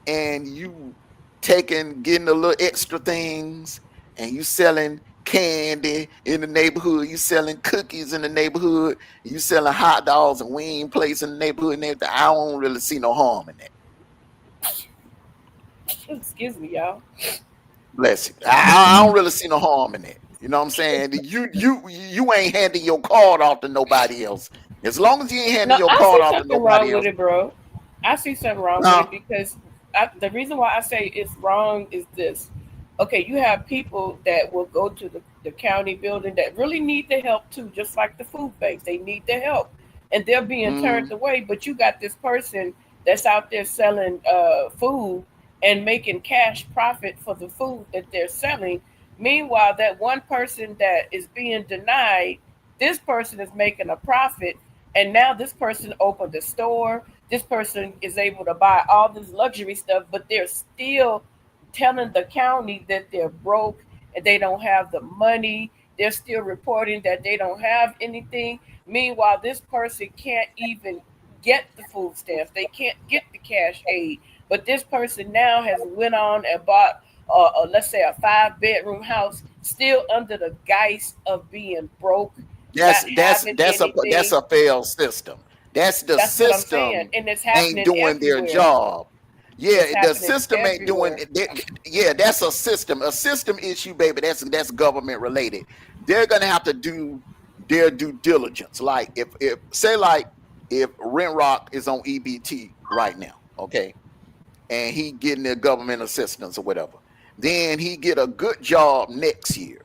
Speaker 9: and you getting a little extra things, and you selling candy in the neighborhood, you selling cookies in the neighborhood, you selling hot dogs and wing plates in the neighborhood and everything, I don't really see no harm in that.
Speaker 8: Excuse me, y'all.
Speaker 9: Bless you. I don't really see no harm in that. You know what I'm saying? You ain't handing your card off to nobody else. As long as you ain't
Speaker 8: No,
Speaker 9: handing your
Speaker 8: I
Speaker 9: card
Speaker 8: see
Speaker 9: off to
Speaker 8: something wrong
Speaker 9: nobody
Speaker 8: with
Speaker 9: else.
Speaker 8: it, bro. I see something wrong with
Speaker 9: No.
Speaker 8: it because the reason why I say it's wrong is this. Okay, you have people that will go to the county building that really need the help too, just like the food banks. They need the help and they're being turned
Speaker 9: Mm,
Speaker 8: away. But you got this person that's out there selling food and making cash profit for the food that they're selling. Meanwhile, that one person that is being denied, this person is making a profit. And now this person opened a store. this person is able to buy all this luxury stuff, but they're still telling the county that they're broke and they don't have the money. They're still reporting that they don't have anything. Meanwhile, this person can't even get the food stamps. They can't get the cash aid. But this person now has went on and bought, let's say, a 5-bedroom house, still under the guise of being broke, not having
Speaker 9: That's
Speaker 8: anything.
Speaker 9: a failed system. That's the
Speaker 8: That's what I'm saying,
Speaker 9: system
Speaker 8: and it's
Speaker 9: ain't
Speaker 8: happening
Speaker 9: doing their
Speaker 8: everywhere.
Speaker 9: job.
Speaker 8: It's
Speaker 9: Yeah, the
Speaker 8: happening
Speaker 9: system ain't doing
Speaker 8: everywhere.
Speaker 9: yeah, that's a system issue, baby. That's government related. They're gonna have to do their due diligence. Like if say like if Rinroc is on EBT right now, okay, and he getting the government assistance or whatever, then he get a good job next year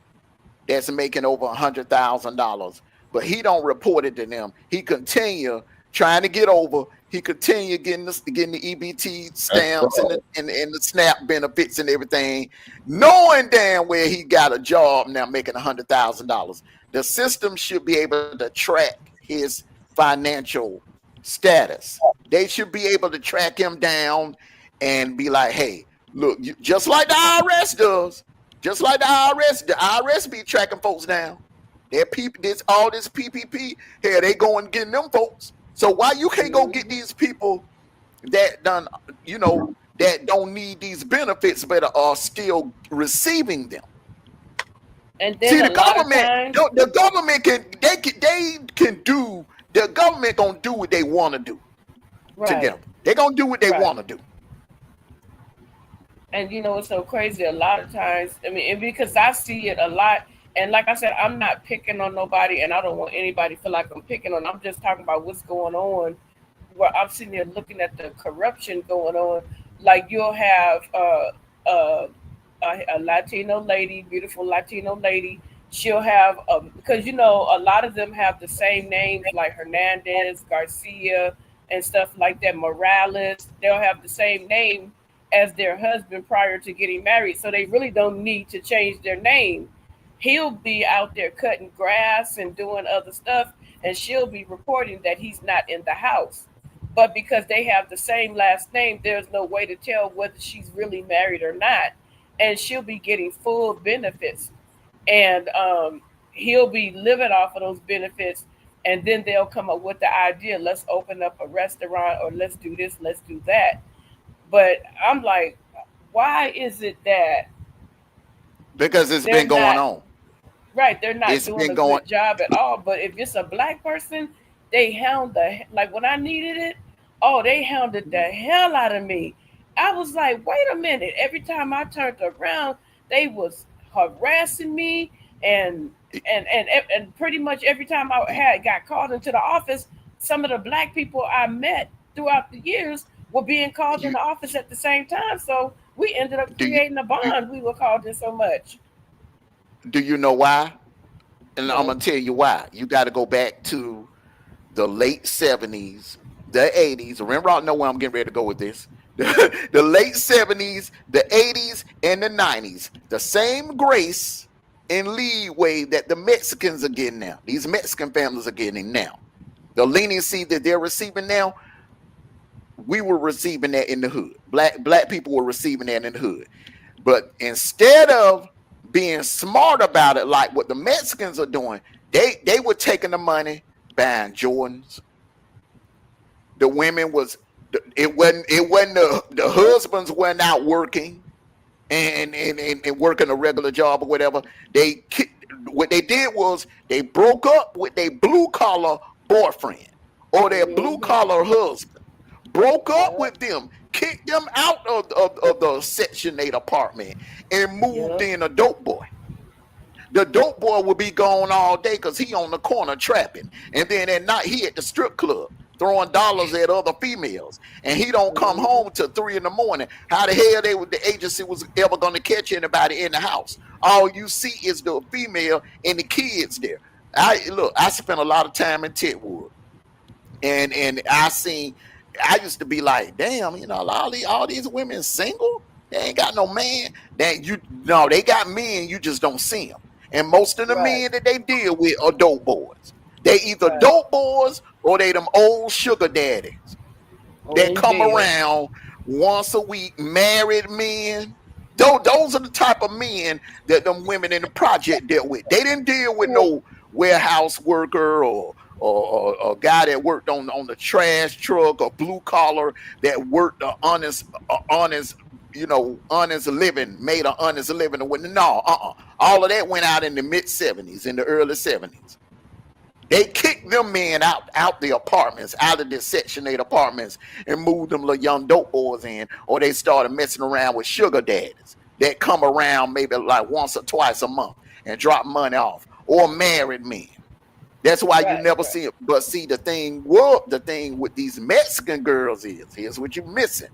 Speaker 9: that's making over $100,000, but he don't report it to them. He continue trying to get over. He continue getting the EBT
Speaker 1: That's
Speaker 9: stamps and
Speaker 1: fraud.
Speaker 9: the SNAP benefits and everything, knowing damn well he got a job now making $100,000. The system should be able to track his financial status. They should be able to track him down and be like, hey, look, just like the IRS does. Just like the IRS be tracking folks down. Their people, this all this PPP, here they going getting them folks. So why you can't go get these people that done, that don't need these benefits, but are still receiving them?
Speaker 8: And
Speaker 9: See,
Speaker 8: then a lot of times,
Speaker 9: the government can do. The government gonna do what they want to do
Speaker 8: right,
Speaker 9: together. They gonna do what they
Speaker 8: right.
Speaker 9: want to do.
Speaker 8: And it's so crazy. A lot of times, I mean, and because I see it a lot. And like I said, I'm not picking on nobody, and I don't want anybody to feel like I'm picking on. I'm just talking about what's going on. Where I'm sitting there looking at the corruption going on. Like you'll have uh, a Latino lady, beautiful Latino lady. She'll have because a lot of them have the same names like Hernandez, Garcia, and stuff like that. Morales. They'll have the same name as their husband prior to getting married, so they really don't need to change their name. He'll be out there cutting grass and doing other stuff, and she'll be reporting that he's not in the house. But because they have the same last name, there's no way to tell whether she's really married or not, and she'll be getting full benefits, and he'll be living off of those benefits. And then they'll come up with the idea, let's open up a restaurant or let's do this, let's do that. But I'm like, why is it that
Speaker 9: Because it's
Speaker 8: they're
Speaker 9: been going
Speaker 8: not
Speaker 9: on.
Speaker 8: right? They're not
Speaker 9: It's
Speaker 8: doing
Speaker 9: been
Speaker 8: a
Speaker 9: going.
Speaker 8: good job at all. But if it's a black person, they hound like when I needed it. Oh, they hounded the hell out of me. I was like, wait a minute. Every time I turned around, they was harassing me, and and pretty much every time I had got called into the office, some of the black people I met throughout the years were being called in
Speaker 9: You
Speaker 8: the office at the same time. So we ended up
Speaker 9: do you
Speaker 8: creating a
Speaker 9: do,
Speaker 8: bond. We were called in so much.
Speaker 9: do you know why? And I'm
Speaker 8: No.
Speaker 9: gonna tell you why. You got to go back to the late '70s, the '80s. Remember, I know where I'm getting ready to go with this. The late '70s, the '80s, and the '90s. The same grace and leeway that the Mexicans are getting now. These Mexican families are getting now. The leniency that they're receiving now, we were receiving that in the hood. Black people were receiving that in the hood. But instead of being smart about it, like what the Mexicans are doing, they were taking the money, buying Jordans. The women was it wasn't the husbands went out working and working a regular job or whatever. What they did was they broke up with their blue collar boyfriend or their blue
Speaker 8: Hmm.
Speaker 9: collar husband, broke up
Speaker 8: Yep.
Speaker 9: with them, kicked them out of the Section 8 apartment, and moved
Speaker 8: Yep.
Speaker 9: in a dope boy. The dope boy will be gone all day because he on the corner trapping. And then at night he at the strip club throwing dollars at other females. And he don't come
Speaker 8: Hmm.
Speaker 9: home till 3 in the morning. How the hell the agency was ever gonna catch anybody in the house? All you see is the female and the kids there. I spent a lot of time in Titwood. And I used to be like, damn, all these women single. They ain't got no man. They got men. You just don't see them. And most of the
Speaker 8: Right.
Speaker 9: men that they deal with are dope boys. They either
Speaker 8: Right.
Speaker 9: dope boys or they them old sugar daddies. that
Speaker 8: in
Speaker 9: come
Speaker 8: jail.
Speaker 9: around once a week, married men. Those are the type of men that them women in the project dealt with. They didn't deal with no warehouse worker or guy that worked on the trash truck or blue collar that worked honest, honest living, made an honest living. No, all of that went out in the mid-70s, in the early 70s. They kicked them men out the apartments, out of the Section 8 apartments, and moved them little young dope boys in, or they started messing around with sugar daddies that come around maybe like once or twice a month and drop money off, or married men. That's why you
Speaker 8: Right,
Speaker 9: never
Speaker 8: right.
Speaker 9: see it. But see, the thing with these Mexican girls is, here's what you're missing.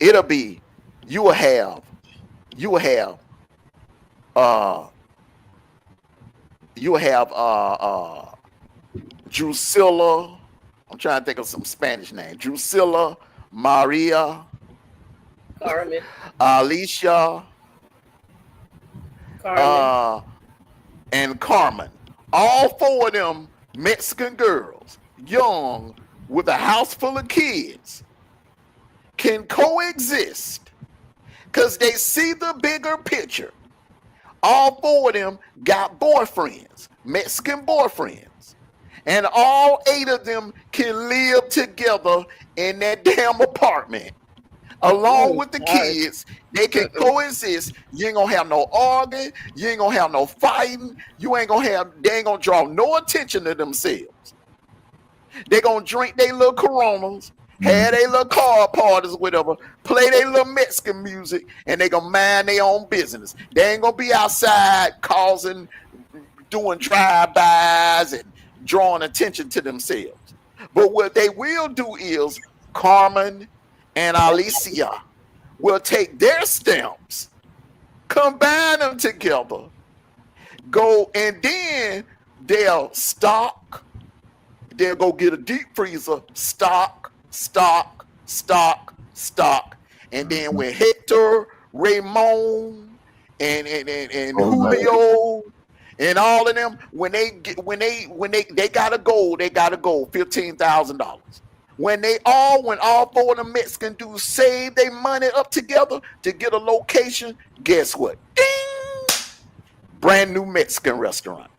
Speaker 9: It'll be, you will have uh Drusilla. I'm trying to think of some Spanish name. Drusilla, Maria,
Speaker 8: Carmen,
Speaker 9: Alicia,
Speaker 8: Carmen.
Speaker 9: and Carmen. All four of them Mexican girls, young, with a house full of kids, can coexist because they see the bigger picture. All four of them got boyfriends, Mexican boyfriends. And all 8 of them can live together in that damn apartment. Along with the
Speaker 8: Sorry.
Speaker 9: kids, they can coexist. You ain't gonna have no arguing. You ain't gonna have no fighting. They ain't gonna draw no attention to themselves. They gonna drink their little Coronas, have their little car parties, whatever, play their little Mexican music, and they gonna mind their own business. They ain't gonna be outside doing drive-bys and drawing attention to themselves. But what they will do is Carmen and Alicia will take their stamps, combine them together, go, and then they'll go get a deep freezer, stock, and then with Hector, Ramon, and Julio, and all of them, when they gotta go $15,000. When all four of the Mexican dudes save their money up together to get a location, guess what? Ding! Brand new Mexican restaurant.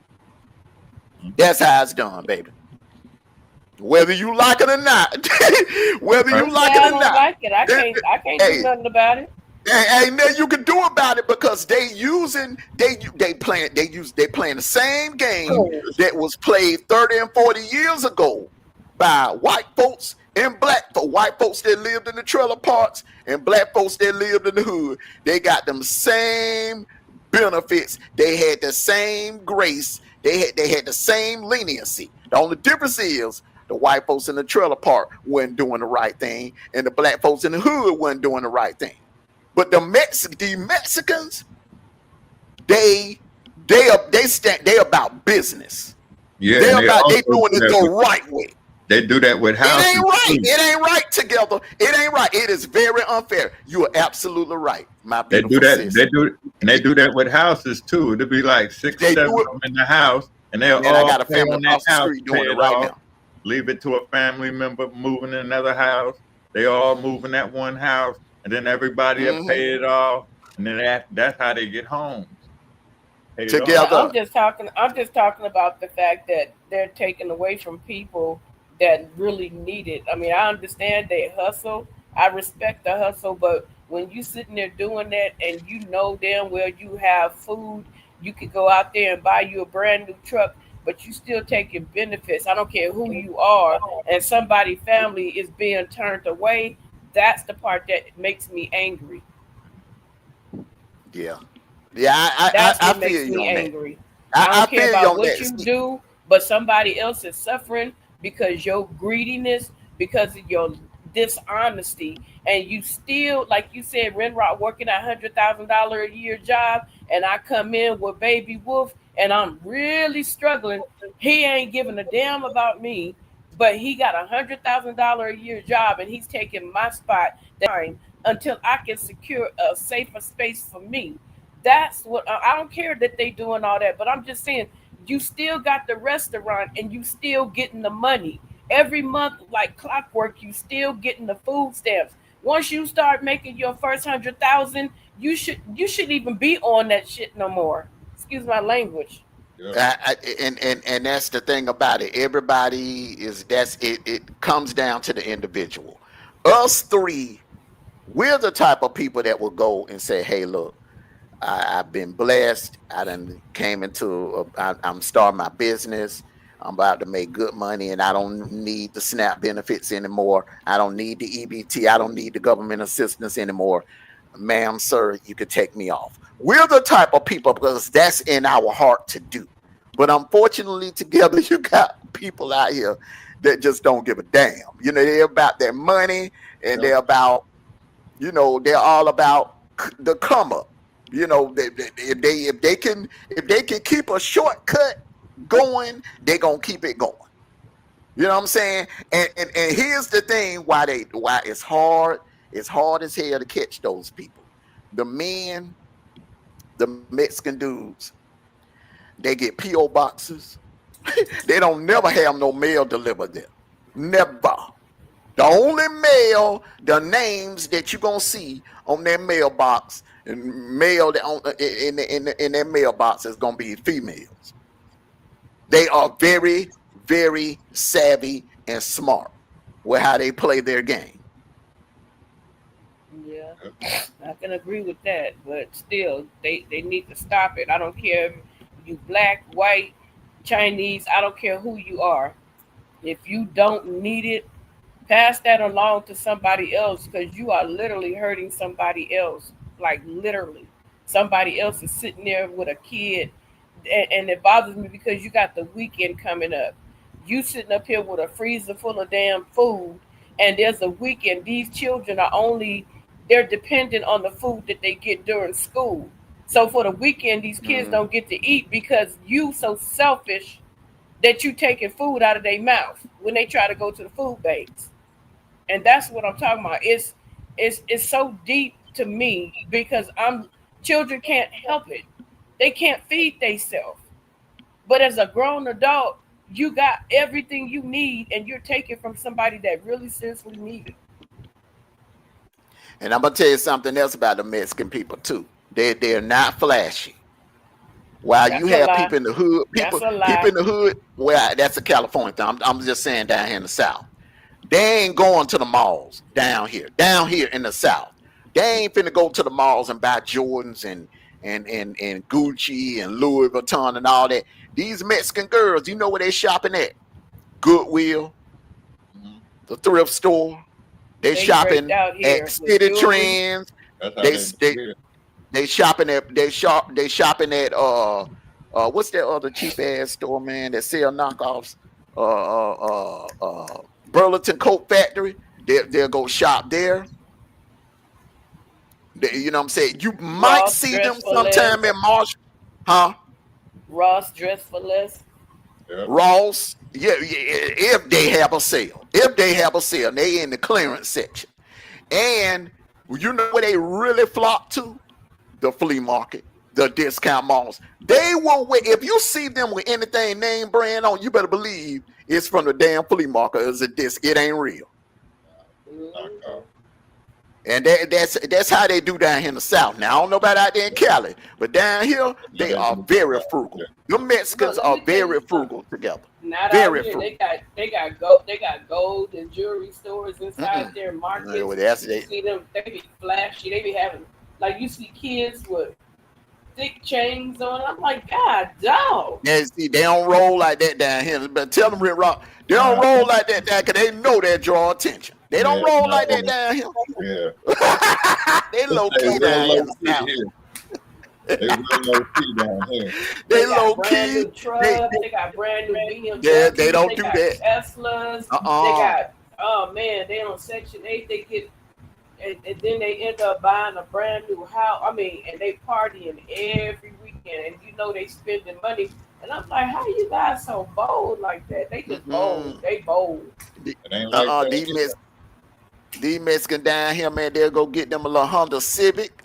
Speaker 9: That's how it's done, baby. Whether you like it or not,
Speaker 8: I don't like it. I can't do nothing about it.
Speaker 9: Ain't nothing you can do about it because they playing the same game that was played 30 and 40 years ago by white folks and black folks. White folks that lived in the trailer parks and black folks that lived in the hood. They got them same benefits. They had the same grace. They had the same leniency. The only difference is the white folks in the trailer park wasn't doing the right thing, and the black folks in the hood wasn't doing the right thing. But the Mexicans, they about business.
Speaker 1: Yeah,
Speaker 9: they doing it the right way.
Speaker 1: They do that with houses.
Speaker 9: It ain't right. It ain't right together. It ain't right. It is very unfair. You are absolutely right, my beautiful
Speaker 1: They do that.
Speaker 9: sister.
Speaker 1: They do that with houses too. It'll be like 6, 7 of them in the house, and they'll
Speaker 9: Man, I
Speaker 1: all
Speaker 9: got a
Speaker 1: pay
Speaker 9: family
Speaker 1: on that
Speaker 9: across the
Speaker 1: house,
Speaker 9: street doing
Speaker 1: pay
Speaker 9: it right
Speaker 1: off,
Speaker 9: now.
Speaker 1: leave it to a family member moving in another house. They all move in that one house, and then everybody will pay it off, and then that's how they get homes.
Speaker 9: Together.
Speaker 8: I'm just talking about the fact that they're taking away from people that really need it. I mean, I understand they hustle. I respect the hustle, but when you sitting there doing that and you know damn well you have food, you could go out there and buy you a brand new truck, but you still taking benefits. I don't care who you are, and somebody's family is being turned away. That's the part that makes me angry.
Speaker 9: Yeah,
Speaker 8: That's
Speaker 9: I
Speaker 8: what
Speaker 9: feel
Speaker 8: makes
Speaker 9: you
Speaker 8: me
Speaker 9: on
Speaker 8: angry.
Speaker 9: that.
Speaker 8: I don't care
Speaker 9: feel you
Speaker 8: about
Speaker 9: on
Speaker 8: what
Speaker 9: that.
Speaker 8: you do, but somebody else is suffering because your greediness, because of your dishonesty, and you still, like you said, Rinroc working a $100,000 a year job, and I come in with Baby Wolf, and I'm really struggling. He ain't giving a damn about me, but he got $100,000 a year job, and he's taking my spot until I can secure a safer space for me. That's what I don't care that they doing all that, but I'm just saying you still got the restaurant and you still getting the money. every month like clockwork. You still getting the food stamps. Once you start making your first 100,000, you shouldn't even be on that shit no more. Excuse my language.
Speaker 1: Yeah.
Speaker 9: And that's the thing about it. Everybody is that's it. It comes down to the individual. Us three, we're the type of people that will go and say, "Hey, look, I've been blessed. I done came into. I'm starting my business. I'm about to make good money, and I don't need the SNAP benefits anymore. I don't need the EBT. I don't need the government assistance anymore. Ma'am, sir, you could take me off." We're the type of people because that's in our heart to do. But unfortunately, together you got people out here that just don't give a damn. You know, they're about their money and they're about, you know, they're all about the come up. You know, if they can keep a shortcut going, they're gonna keep it going. You know what I'm saying? And here's the thing why it's hard as hell to catch those people. The men, the Mexican dudes, they get P.O. boxes. They don't never have no mail delivered there. Never. The only mail, the names that you're gonna see on their mailbox and mail that in their mailbox is gonna be females. They are very, very savvy and smart with how they play their game.
Speaker 8: Yeah, I can agree with that, but still, they need to stop it. I don't care if you black, white, Chinese. I don't care who you are. If you don't need it, pass that along to somebody else because you are literally hurting somebody else. Like literally, somebody else is sitting there with a kid, and it bothers me because you got the weekend coming up. You sitting up here with a freezer full of damn food, and there's a weekend. These children are only they're dependent on the food that they get during school. So for the weekend, these kids don't get to eat because you so selfish that you taking food out of their mouth when they try to go to the food banks. And that's what I'm talking about. It's so deep to me because children can't help it. They can't feed themselves. But as a grown adult, you got everything you need and you're taking from somebody that really seriously needs it.
Speaker 9: And I'm gonna tell you something else about the Mexican people too. They're not flashy. While
Speaker 8: That's
Speaker 9: you
Speaker 8: a
Speaker 9: have
Speaker 8: lie.
Speaker 9: people in the hood,
Speaker 8: That's a
Speaker 9: people
Speaker 8: lie.
Speaker 9: in the hood. Well, that's a California thing. I'm just saying down here in the South, they ain't going to the malls down here. Down here in the South, they ain't finna go to the malls and buy Jordans and Gucci and Louis Vuitton and all that. These Mexican girls, you know where they shopping at? Goodwill, the thrift store. They
Speaker 8: They break
Speaker 9: shopping
Speaker 8: out
Speaker 9: at
Speaker 8: here with
Speaker 9: City
Speaker 8: jewelry.
Speaker 9: Trends.
Speaker 1: That's how
Speaker 9: They
Speaker 1: they
Speaker 9: they
Speaker 1: do it.
Speaker 9: they shopping at what's that other cheap ass store, man, that sell knockoffs? Burlington Coat Factory. They'll go shop there. You know what I'm saying? You might
Speaker 8: Ross
Speaker 9: see
Speaker 8: dress
Speaker 9: them
Speaker 8: for
Speaker 9: sometime
Speaker 8: less.
Speaker 9: in March. Huh?
Speaker 8: Ross dress for less.
Speaker 1: Yeah.
Speaker 9: Ross. Yeah, if they have a sale. If they have a sale, they in the clearance section. And you know where they really flock to? The flea market, the discount malls. They will wait. If you see them with anything name brand on, you better believe it's from the damn flea market. It's a disc. It ain't real.
Speaker 1: Knock off.
Speaker 9: And that's how they do down here in the South. Now I don't know about out there in Cali, but down here they are very frugal. The Mexicans
Speaker 8: Look, let
Speaker 9: are
Speaker 8: me tell you
Speaker 9: very
Speaker 8: something.
Speaker 9: frugal together.
Speaker 8: Not out
Speaker 9: Very
Speaker 8: here.
Speaker 9: frugal.
Speaker 8: They got gold and jewelry stores inside their markets.
Speaker 9: Well, that's
Speaker 8: You
Speaker 9: they.
Speaker 8: see them, they be flashy. They be having like you see kids with thick chains on. I'm like, God, dog.
Speaker 9: Yeah, see, they don't roll like that down here. But tell them, Rinroc, they don't roll like that down because they know they draw attention. They don't
Speaker 1: Yeah,
Speaker 9: roll
Speaker 1: no.
Speaker 9: like that down here.
Speaker 1: Yeah.
Speaker 9: They low
Speaker 1: They
Speaker 9: key
Speaker 1: real
Speaker 9: down
Speaker 1: low
Speaker 9: here.
Speaker 1: key here. They real low key down here.
Speaker 9: They
Speaker 8: They
Speaker 9: low
Speaker 8: got brand
Speaker 9: key.
Speaker 8: new trucks. They got brand new BMWs.
Speaker 9: They don't
Speaker 8: They
Speaker 9: do
Speaker 8: got
Speaker 9: that.
Speaker 8: Teslas. They got oh man, they on Section 8. They get and then they end up buying a brand new house. I mean, and they partying every weekend, and you know they spending money. And I'm like, how you guys so bold like that? They just bold. They bold.
Speaker 1: It ain't like that.
Speaker 9: These Mexicans down here, man, they'll go get them a little Honda Civic,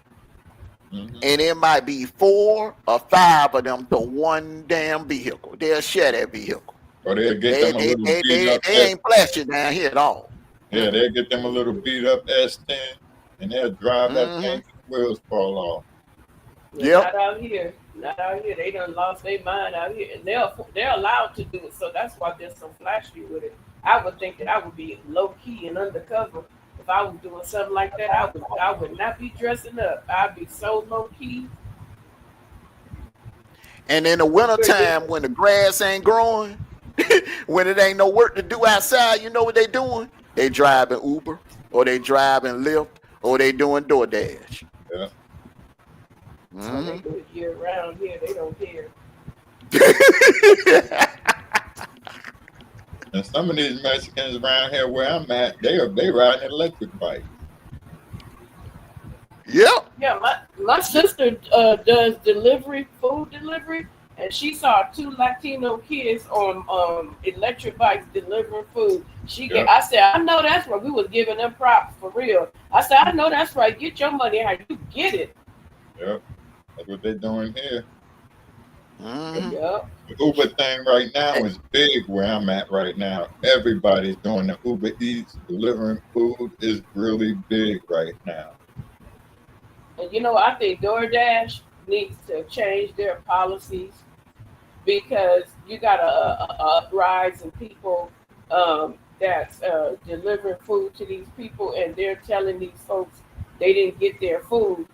Speaker 9: and it might be 4 or 5 of them to one damn vehicle. They'll share that vehicle.
Speaker 1: Or they'll get
Speaker 9: They
Speaker 1: them a
Speaker 9: they
Speaker 1: little
Speaker 9: they
Speaker 1: beat
Speaker 9: they,
Speaker 1: up
Speaker 9: they ain't flashy down here at all.
Speaker 1: yeah, they'll get them a little beat up S10 and they'll drive that
Speaker 9: Mm-hmm.
Speaker 1: thing till the wheels fall off.
Speaker 8: Yeah,
Speaker 9: Yep.
Speaker 8: not out here. Not out here. They done lost their mind out here, and they're allowed to do it. So that's why they're so flashy with it. I would think that I would be low key and undercover if I was doing something like that. I would not be dressing up. I'd be so low key.
Speaker 9: And in the wintertime, when the grass ain't growing, when it ain't no work to do outside, you know what they doing? They driving Uber, or they driving Lyft, or they doing DoorDash.
Speaker 1: Yeah.
Speaker 8: So they
Speaker 9: Mm-hmm.
Speaker 8: do it year round here. They don't care.
Speaker 1: And some of these Mexicans around here where I'm at, they riding electric bikes.
Speaker 9: Yep.
Speaker 8: Yeah, my sister does food delivery, and she saw two Latino kids on electric bikes delivering food.
Speaker 1: Yeah.
Speaker 8: I said, I know that's right. We was giving them props for real. I said, I know that's right. Get your money how you get it.
Speaker 1: Yeah. That's what they're doing here.
Speaker 9: Mm-hmm.
Speaker 8: Yep.
Speaker 1: The Uber thing right now is big where I'm at right now. Everybody's doing the Uber Eats, delivering food is really big right now.
Speaker 8: And I think DoorDash needs to change their policies because you got a uprise in people that's delivering food to these people, and they're telling these folks they didn't get their food.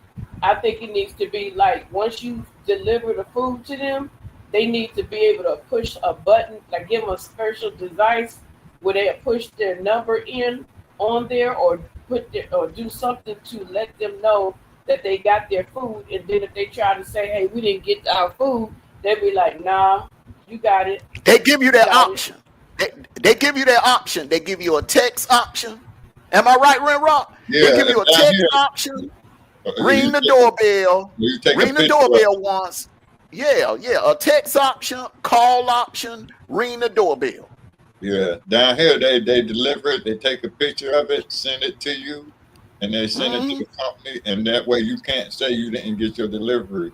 Speaker 8: I think it needs to be like once you deliver the food to them, they need to be able to push a button, like give them a special device where they push their number in on there, or or do something to let them know that they got their food. And then if they try to say, "Hey, we didn't get our food," they'll be like, "Nah, you got it."
Speaker 9: They give you that
Speaker 8: Got it.
Speaker 9: option. They give you that option. They give you a text option. Am I right, Rinroc?
Speaker 1: Yeah,
Speaker 9: They give you a
Speaker 1: down
Speaker 9: text
Speaker 1: here,
Speaker 9: option.
Speaker 1: you
Speaker 9: Ring the
Speaker 1: take,
Speaker 9: doorbell.
Speaker 1: you take a
Speaker 9: Ring the
Speaker 1: picture of
Speaker 9: doorbell once. Yeah. A text option, call option, ring the doorbell.
Speaker 1: yeah. Down here they deliver it, they take a picture of it, send it to you, and they send it to
Speaker 9: Mm-hmm.
Speaker 1: the company, and that way you can't say you didn't get your delivery.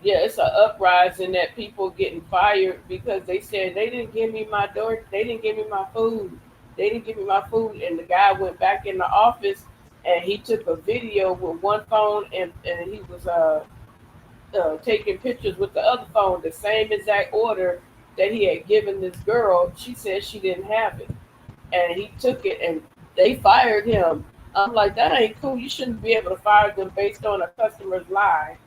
Speaker 8: Yeah, it's an uprising that people getting fired because they said they didn't give me my they didn't give me my food. They didn't give me my food. And the guy went back in the office and he took a video with one phone, and he was taking pictures with the other phone, the same exact order that he had given this girl. She said she didn't have it. And he took it and they fired him. I'm like, that ain't cool. You shouldn't be able to fire them based on a customer's lie.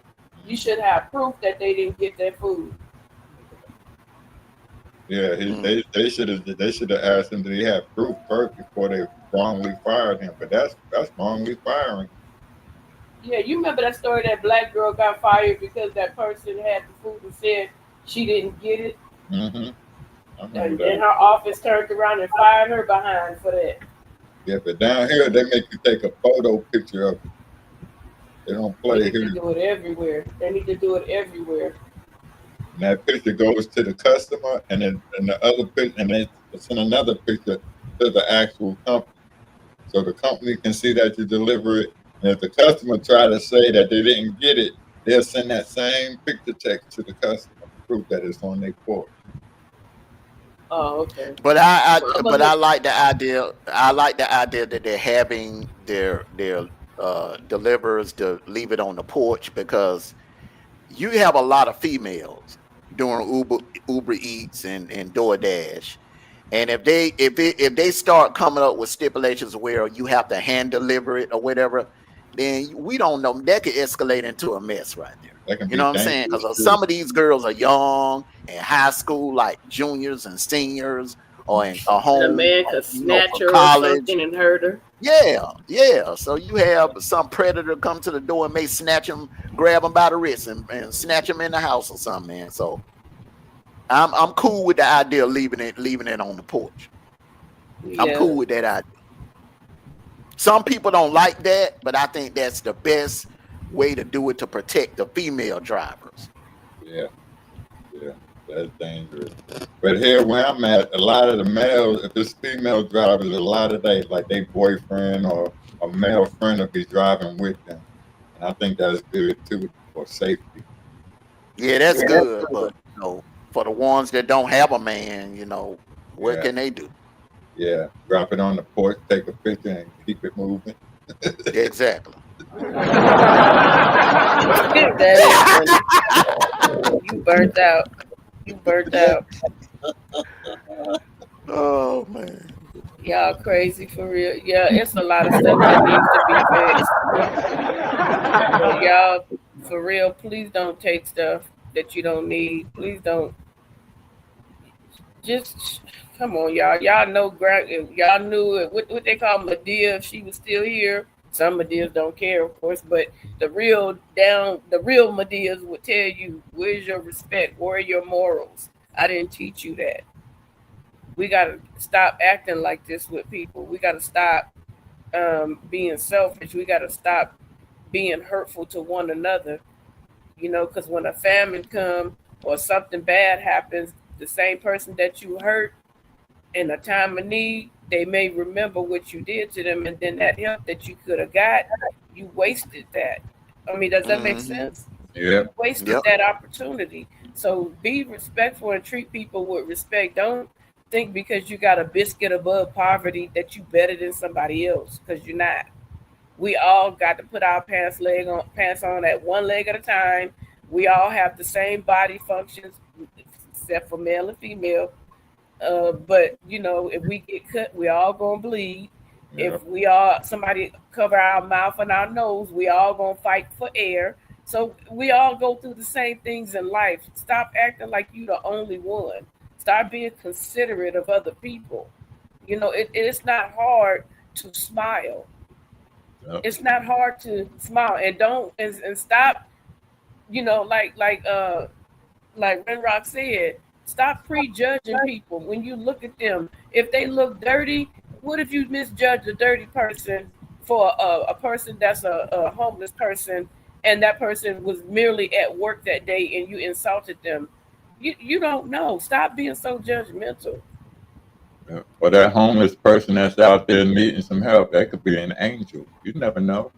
Speaker 8: You should have proof that they didn't get their food.
Speaker 1: Yeah, they should have asked him, did he have proof first before they wrongly fired him? But that's wrongly firing.
Speaker 8: Yeah, you remember that story, that black girl got fired because that person had the food and said she didn't get it,
Speaker 1: Mm-hmm. I
Speaker 8: and
Speaker 1: remember
Speaker 8: then
Speaker 1: that.
Speaker 8: her office turned around and fired her behind for that.
Speaker 1: Yeah, but down here they make you take a photo picture of it. They don't
Speaker 8: They
Speaker 1: play
Speaker 8: need to
Speaker 1: here.
Speaker 8: do it everywhere. They need to do it everywhere.
Speaker 1: And that picture goes to the customer, and then and the other picture, and then send another picture to the actual company, so the company can see that you deliver it. And if the customer try to say that they didn't get it, they'll send that same picture text to the customer to prove that it's on their porch.
Speaker 8: Oh, okay.
Speaker 9: But
Speaker 8: I'm gonna
Speaker 9: I
Speaker 8: look.
Speaker 9: like the idea. I like the idea that they're having their deliverers to leave it on the porch, because you have a lot of females doing Uber Eats and DoorDash. And if they start coming up with stipulations where you have to hand deliver it or whatever, then we don't know. That could escalate into a mess right there.
Speaker 1: That can
Speaker 9: You
Speaker 1: be
Speaker 9: know what I'm saying?
Speaker 1: dangerous
Speaker 9: Because
Speaker 1: too.
Speaker 9: some of these girls are young and high school, like juniors and seniors, or in a
Speaker 8: And a
Speaker 9: home,
Speaker 8: man could snatch
Speaker 9: for
Speaker 8: her or
Speaker 9: college.
Speaker 8: something and hurt her.
Speaker 9: Yeah. So you have some predator come to the door and may snatch him, grab him by the wrist, and snatch him in the house or something, man. So I'm cool with the idea of leaving it on the porch. I'm
Speaker 8: Yeah.
Speaker 9: cool with that idea. Some people don't like that, but I think that's the best way to do it to protect the female drivers.
Speaker 1: Yeah, that's dangerous. But here where I'm at, a lot of the males, if it's female drivers, a lot of they like their boyfriend or a male friend will be driving with them. And I think that's good too for safety.
Speaker 9: Yeah, that's good, but for the ones that don't have a man, what
Speaker 1: Yeah.
Speaker 9: can they do?
Speaker 1: Yeah, drop it on the porch, take a picture, and keep it moving.
Speaker 9: Exactly.
Speaker 8: That is funny. You burnt out. You burnt out.
Speaker 9: Oh man.
Speaker 8: Y'all crazy for real. Yeah, it's a lot of stuff that needs to be fixed. But y'all, for real, please don't take stuff that you don't need. Please don't. Just come on, y'all. Y'all know, y'all knew it. What they call Medea if she was still here. Some Medeas don't care, of course, but the real Medeas would tell you, where's your respect? Where are your morals? I didn't teach you that. We gotta stop acting like this with people. We gotta stop being selfish. We gotta stop being hurtful to one another. Because when a famine comes or something bad happens, the same person that you hurt in a time of need, they may remember what you did to them, and then that help that you could have got, you wasted that. I mean, does that make sense?
Speaker 1: Yeah.
Speaker 8: You wasted that opportunity. So be respectful and treat people with respect. Don't think because you got a biscuit above poverty that you better than somebody else, because you're not. We all got to put our pants on at one leg at a time. We all have the same body functions, except for male and female. But if we get cut, we all gonna bleed.
Speaker 1: Yeah.
Speaker 8: If somebody cover our mouth and our nose, we all gonna fight for air. So we all go through the same things in life. Stop acting like you the only one. Start being considerate of other people. It's not hard to smile.
Speaker 1: Yep.
Speaker 8: It's not hard to smile, and don't and stop. Like Rinroc said, stop prejudging people when you look at them. If they look dirty, what if you misjudge a dirty person for a person that's a homeless person, and that person was merely at work that day and you insulted them? You don't know. Stop being so judgmental.
Speaker 1: Yeah. Or that homeless person that's out there needing some help, that could be an angel. You never know.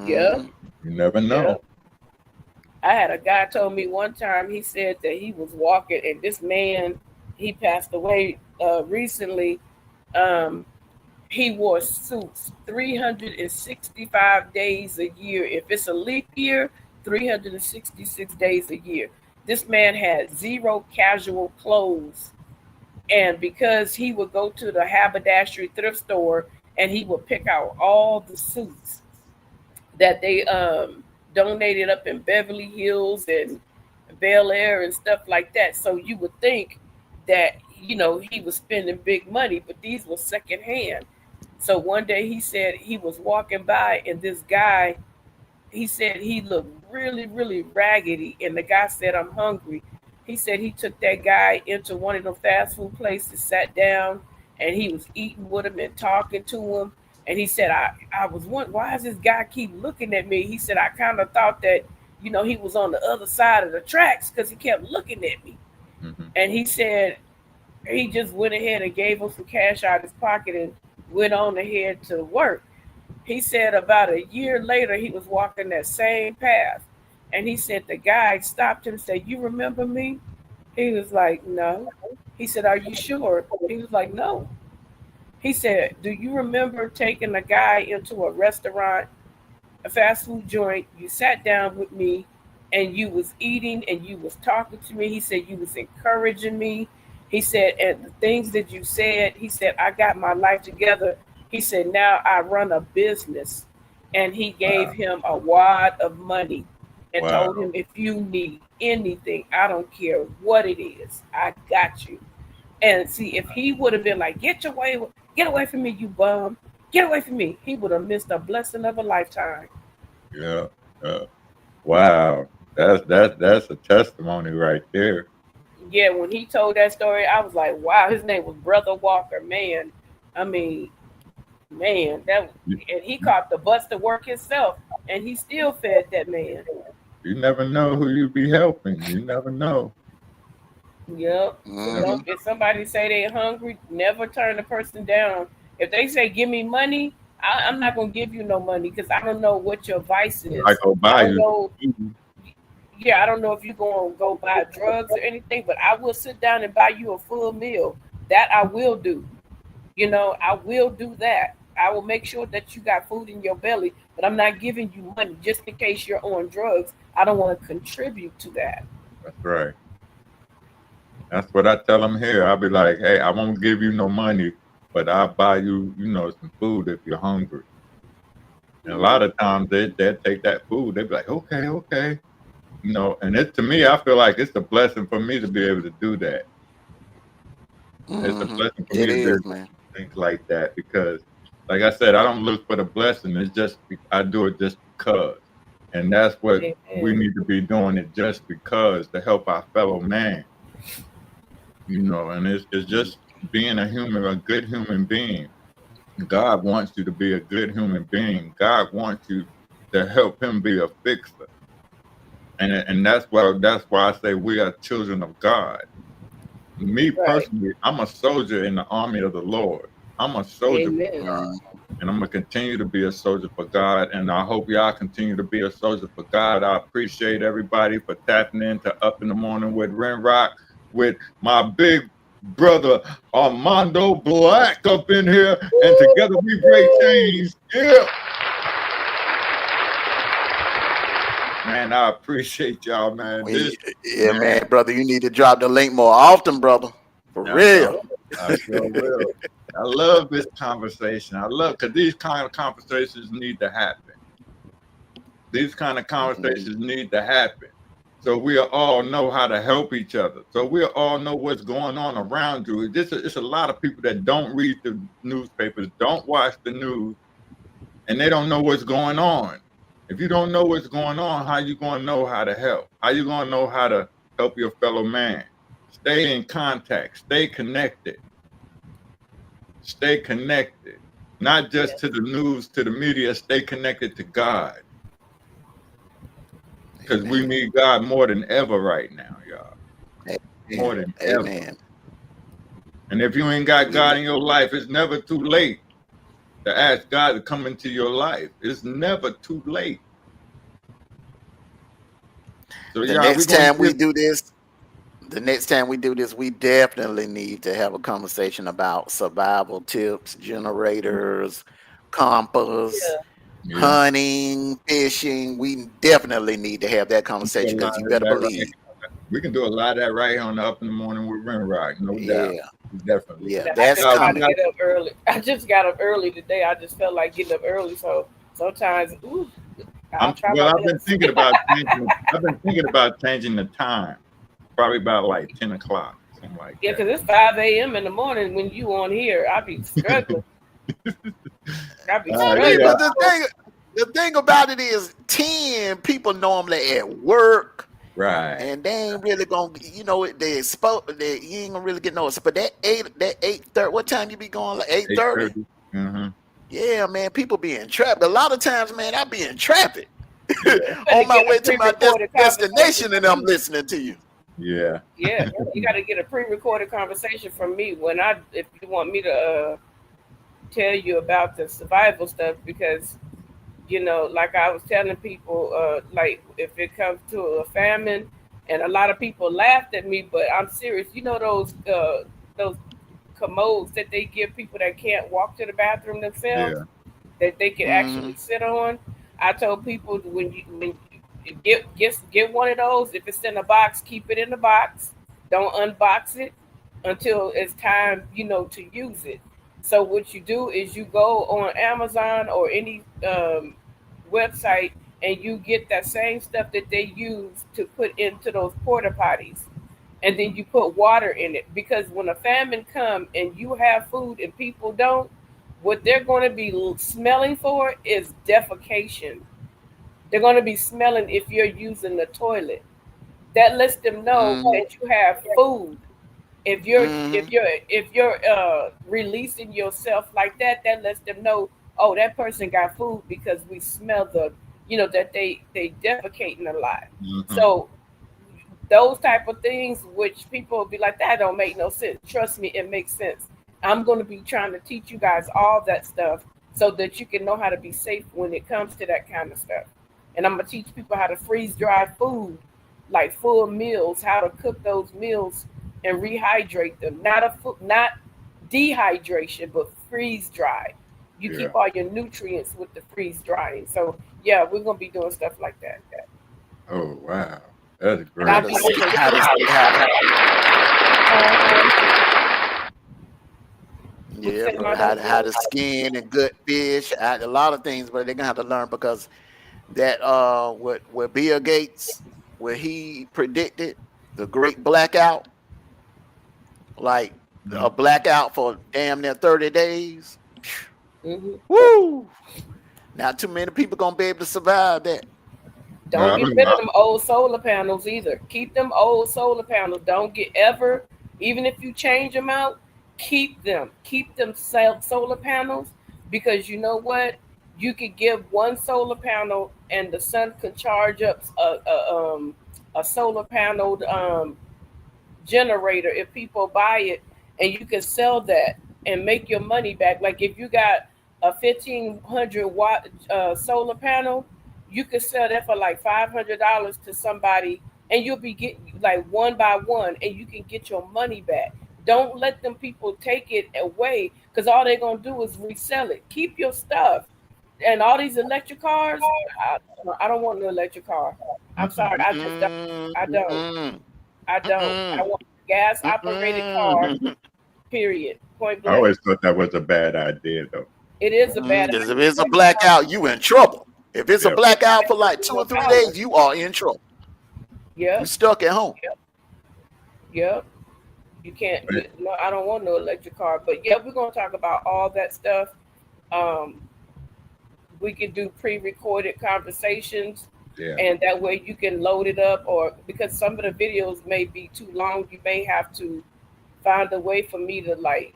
Speaker 8: Yeah.
Speaker 1: You never know.
Speaker 8: Yeah. I had a guy told me one time, he said that he was walking, and this man, he passed away recently. He wore suits 365 days a year. If it's a leap year, 366 days a year. This man had zero casual clothes. And because he would go to the haberdashery thrift store and he would pick out all the suits that they donated up in Beverly Hills and Bel Air and stuff like that. So you would think that, he was spending big money, but these were secondhand. So one day he said he was walking by, and this guy, he said he looked really, really raggedy. And the guy said, I'm hungry. He said he took that guy into one of the fast food places, sat down, and he was eating with him and talking to him. And he said, I was wondering, why does this guy keep looking at me? He said, I kind of thought that, he was on the other side of the tracks because he kept looking at me.
Speaker 1: Mm-hmm.
Speaker 8: And he said he just went ahead and gave him some cash out of his pocket and went on ahead to work. He said about a year later, he was walking that same path. And he said the guy stopped him and said, you remember me? He was like, no. He said, are you sure? He was like, no. He said, do you remember taking a guy into a restaurant, a fast food joint? You sat down with me and you was eating and you was talking to me. He said, you was encouraging me. He said, and the things that you said, he said, I got my life together. He said, now I run a business. And he gave him a wad of money and told him, if you need anything, I don't care what it is, I got you. And see, if he would have been like, get away from me, you bum, get away from me, he would have missed a blessing of a lifetime.
Speaker 1: Yeah. Wow. That's a testimony right there.
Speaker 8: Yeah, when he told that story, I was like, wow, his name was Brother Walker, man. I mean, man, and he caught the bus to work himself, and he still fed that man.
Speaker 1: You never know who you be helping. You never know.
Speaker 8: Yep. So if somebody say they're hungry, never turn the person down. If they say, give me money, I'm not going to give you no money because I don't know what your vice is.
Speaker 1: I go buy you.
Speaker 8: yeah, I don't know if you're going to go buy drugs or anything, but I will sit down and buy you a full meal. That I will do. You know, I will do that. I will make sure that you got food in your belly, but I'm not giving you money just in case you're on drugs. I don't want to contribute to that.
Speaker 1: That's right. That's what I tell them here. I'll be like, hey, I won't give you no money, but I'll buy you, some food if you're hungry. And a lot of times they take that food. They be like, okay, okay. And it to me, I feel like it's a blessing for me to be able to do that. It's a blessing for me
Speaker 9: It
Speaker 1: to be
Speaker 9: is,
Speaker 1: able to
Speaker 9: man.
Speaker 1: think like that because, like I said, I don't look for the blessing. It's just I do it just because, and that's what we
Speaker 8: Amen.
Speaker 1: need to be doing it just because to help our fellow man. And it's just being a good human being. God wants you to be a good human being. God wants you to help him be a fixer. And that's why I say we are children of God. Me
Speaker 8: Right.
Speaker 1: personally, I'm a soldier in the army of the Lord. I'm a soldier for
Speaker 8: Amen.
Speaker 1: God. And I'm gonna continue to be a soldier for God. And I hope y'all continue to be a soldier for God. I appreciate everybody for tapping into Up in the Morning with Rinroc, with my big brother Armando Black up in here. And together we break chains. Yeah. Man, I appreciate y'all, man.
Speaker 9: Yeah, man, brother, you need to drop the link more often, brother. For real.
Speaker 1: I sure will. I love this conversation. I love because these kind of conversations need to happen. These kind of conversations need to happen. So we all know how to help each other. So we all know what's going on around you. It's a lot of people that don't read the newspapers, don't watch the news, and they don't know what's going on. If you don't know what's going on, how you going to know how to help? How you going to know how to help your fellow man? Stay in contact. Stay connected. Stay connected. Not just to the news, to the media. Stay connected to God. Because we need God more than ever right now, y'all. More than ever. And if you ain't got God in your life, it's never too late to ask God to come into your life. It's never too late. So
Speaker 9: The next time we do this, we definitely need to have a conversation about survival tips, generators, compass, hunting, fishing. We definitely need to have that conversation because you better believe.
Speaker 1: We can do a lot of that right on the Up in the Morning with Rinroc, no doubt. Definitely.
Speaker 9: Yeah, that's coming.
Speaker 8: I get up early. I just got up early today. I just felt like getting up early, so sometimes, I've been
Speaker 1: thinking about changing. I've been thinking about changing the time, probably about like 10 o'clock, something like that.
Speaker 8: Yeah, because it's 5 a.m. in the morning when you on here. I be struggling.
Speaker 9: But the thing about it is 10 people normally at work.
Speaker 1: Right.
Speaker 9: And they ain't really gonna, you ain't gonna really get noticed. But that 8:30, what time you be going? Like 8:30? Yeah, man, people be in traffic. A lot of times, man, I be in traffic on my way to my destination, and I'm listening to you.
Speaker 1: Yeah.
Speaker 8: Yeah, you got to get a pre-recorded conversation from me if you want me to tell you about the survival stuff, because like I was telling people, like if it comes to a famine, and a lot of people laughed at me, but I'm serious. Those commodes that they give people that can't walk to the bathroom themselves, that they can actually sit on. I told people when you get one of those, if it's in a box, keep it in the box. Don't unbox it until it's time, to use it. So what you do is you go on Amazon or any website, and you get that same stuff that they use to put into those porta potties, and then you put water in it, because when a famine comes and you have food and people don't, what they're going to be smelling for is defecation. They're going to be smelling if you're using the toilet. That lets them know that you have food. If you're releasing yourself like that, that lets them know, oh, that person got food, because we smell that they defecating a lot. So those type of things, which people will be like, that don't make no sense. Trust me, it makes sense. I'm going to be trying to teach you guys all that stuff so that you can know how to be safe when it comes to that kind of stuff. And I'm going to teach people how to freeze dry food like full meals, how to cook those meals and rehydrate them. Not dehydration, but freeze dry. You keep all your nutrients with the freeze drying. So yeah, we're gonna be doing stuff like that.
Speaker 1: Oh wow, that's great.
Speaker 9: How to skin and good fish, a lot of things, but they're gonna have to learn because that what Bill Gates, where he predicted the great blackout, like a blackout for damn near 30 days. Woo! Not too many people gonna be able to survive that.
Speaker 8: Don't get rid of them old solar panels either. Keep them old solar panels. Don't get ever, even if you change them out, keep them. Keep them solar panels, because you know what? You could give one solar panel and the sun can charge up a solar panel generator if people buy it, and you can sell that and make your money back. Like if you got a 1,500 watt solar panel, you could sell that for like $500 to somebody, and you'll be getting like one by one, and you can get your money back. Don't let them people take it away, because all they're gonna do is resell it. Keep your stuff. And all these electric cars, I don't want no electric car. I'm sorry, I just don't. I don't. I want a gas operated car. Period. Point blank.
Speaker 1: I always thought that was a bad idea, though.
Speaker 8: It is a bad
Speaker 9: idea. If it's a blackout, you in trouble. If it's a blackout for like 2 or 3 days, you are in trouble.
Speaker 8: Yeah.
Speaker 9: You stuck at home.
Speaker 8: Yep. You can't. No, I don't want no electric car. But yeah, we're gonna talk about all that stuff. We can do pre-recorded conversations, and that way you can load it up, or because some of the videos may be too long, you may have to find a way for me to like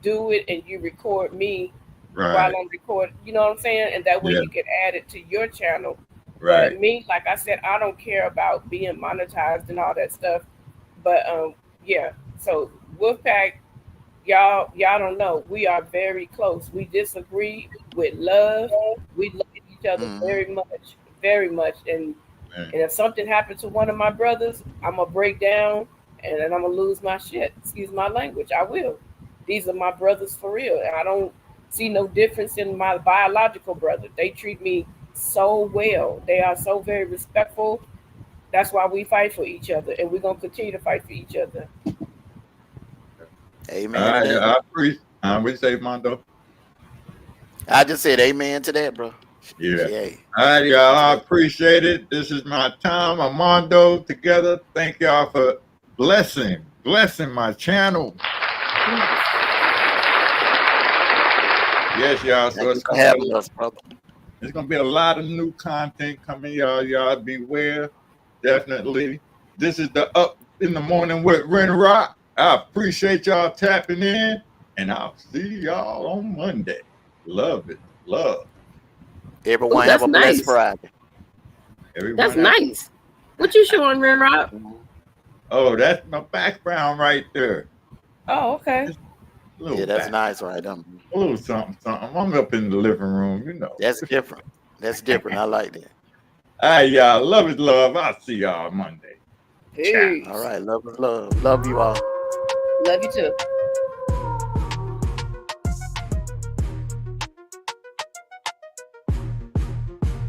Speaker 8: do it, and you record me while I'm recording. You know what I'm saying? And that way you can add it to your channel.
Speaker 1: Right.
Speaker 8: But me, like I said, I don't care about being monetized and all that stuff. But yeah. So Wolfpack, y'all don't know. We are very close. We disagree with love. We love each other very much. And if something happened to one of my brothers, I'm gonna break down and then I'm gonna lose my shit. Excuse my language. I will. These are my brothers for real, and I don't see no difference in my biological brother. They treat me so well. They are so very respectful. That's why we fight for each other, and we're gonna continue to fight for each other.
Speaker 9: Amen.
Speaker 1: I appreciate. What you say, Mondo?
Speaker 9: I just said amen to that, bro.
Speaker 1: Yeah. All right, y'all. I appreciate it. This is my time. Mondo together. Thank y'all for blessing my channel. Yes, y'all. So it's gonna be a lot of new content coming, y'all. Y'all beware. Definitely. This is the Up in the Morning with Rinroc. I appreciate y'all tapping in, and I'll see y'all on Monday. Love it. Love.
Speaker 9: Everyone have a blessed Friday.
Speaker 10: That's nice. What you showing, Rinroc?
Speaker 1: Oh, that's my background right there.
Speaker 8: Oh, okay.
Speaker 9: Yeah, that's nice right there.
Speaker 1: A little something. I'm up in the living room, you know.
Speaker 9: That's different. I like that.
Speaker 1: All right, y'all. Love is love. I'll see y'all Monday.
Speaker 8: Peace.
Speaker 9: All right, love is love. Love you all.
Speaker 8: Love you too.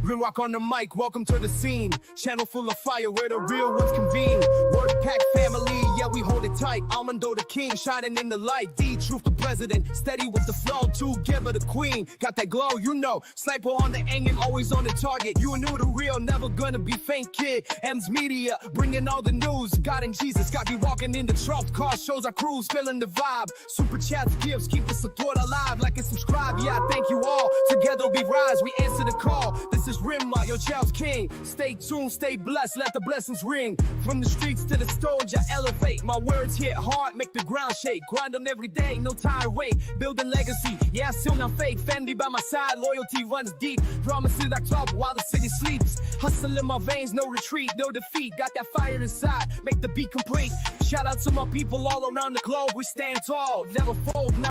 Speaker 2: Rinroc on the mic, welcome to the scene. Channel full of fire where the real ones convene. Word pack family, yeah, we hold it tight. Almondo the king, shining in the light. D, truth the president, steady with the flow. Together the queen, got that glow, you know. Sniper on the aim, always on the target. You knew the real, never gonna be faint, kid. M's Media, bringing all the news. God and Jesus got me walking in the truck. Car shows our crews, feeling the vibe. Super chats, gifts, keep the support alive. Like and subscribe, yeah, thank you all. Together we rise, we answer the call. This is Rinroc, your child's king. Stay tuned, stay blessed, let the blessings ring. From the streets to the stage, I elevate. My words hit hard, make the ground shake. Grind on every day, no time wait. Building legacy, yeah, still not fake. Family by my side, loyalty runs deep. Promises I drop while the city sleeps. Hustle in my veins, no retreat, no defeat. Got that fire inside, make the beat complete. Shout out to my people all around the globe. We stand tall, never fold. Now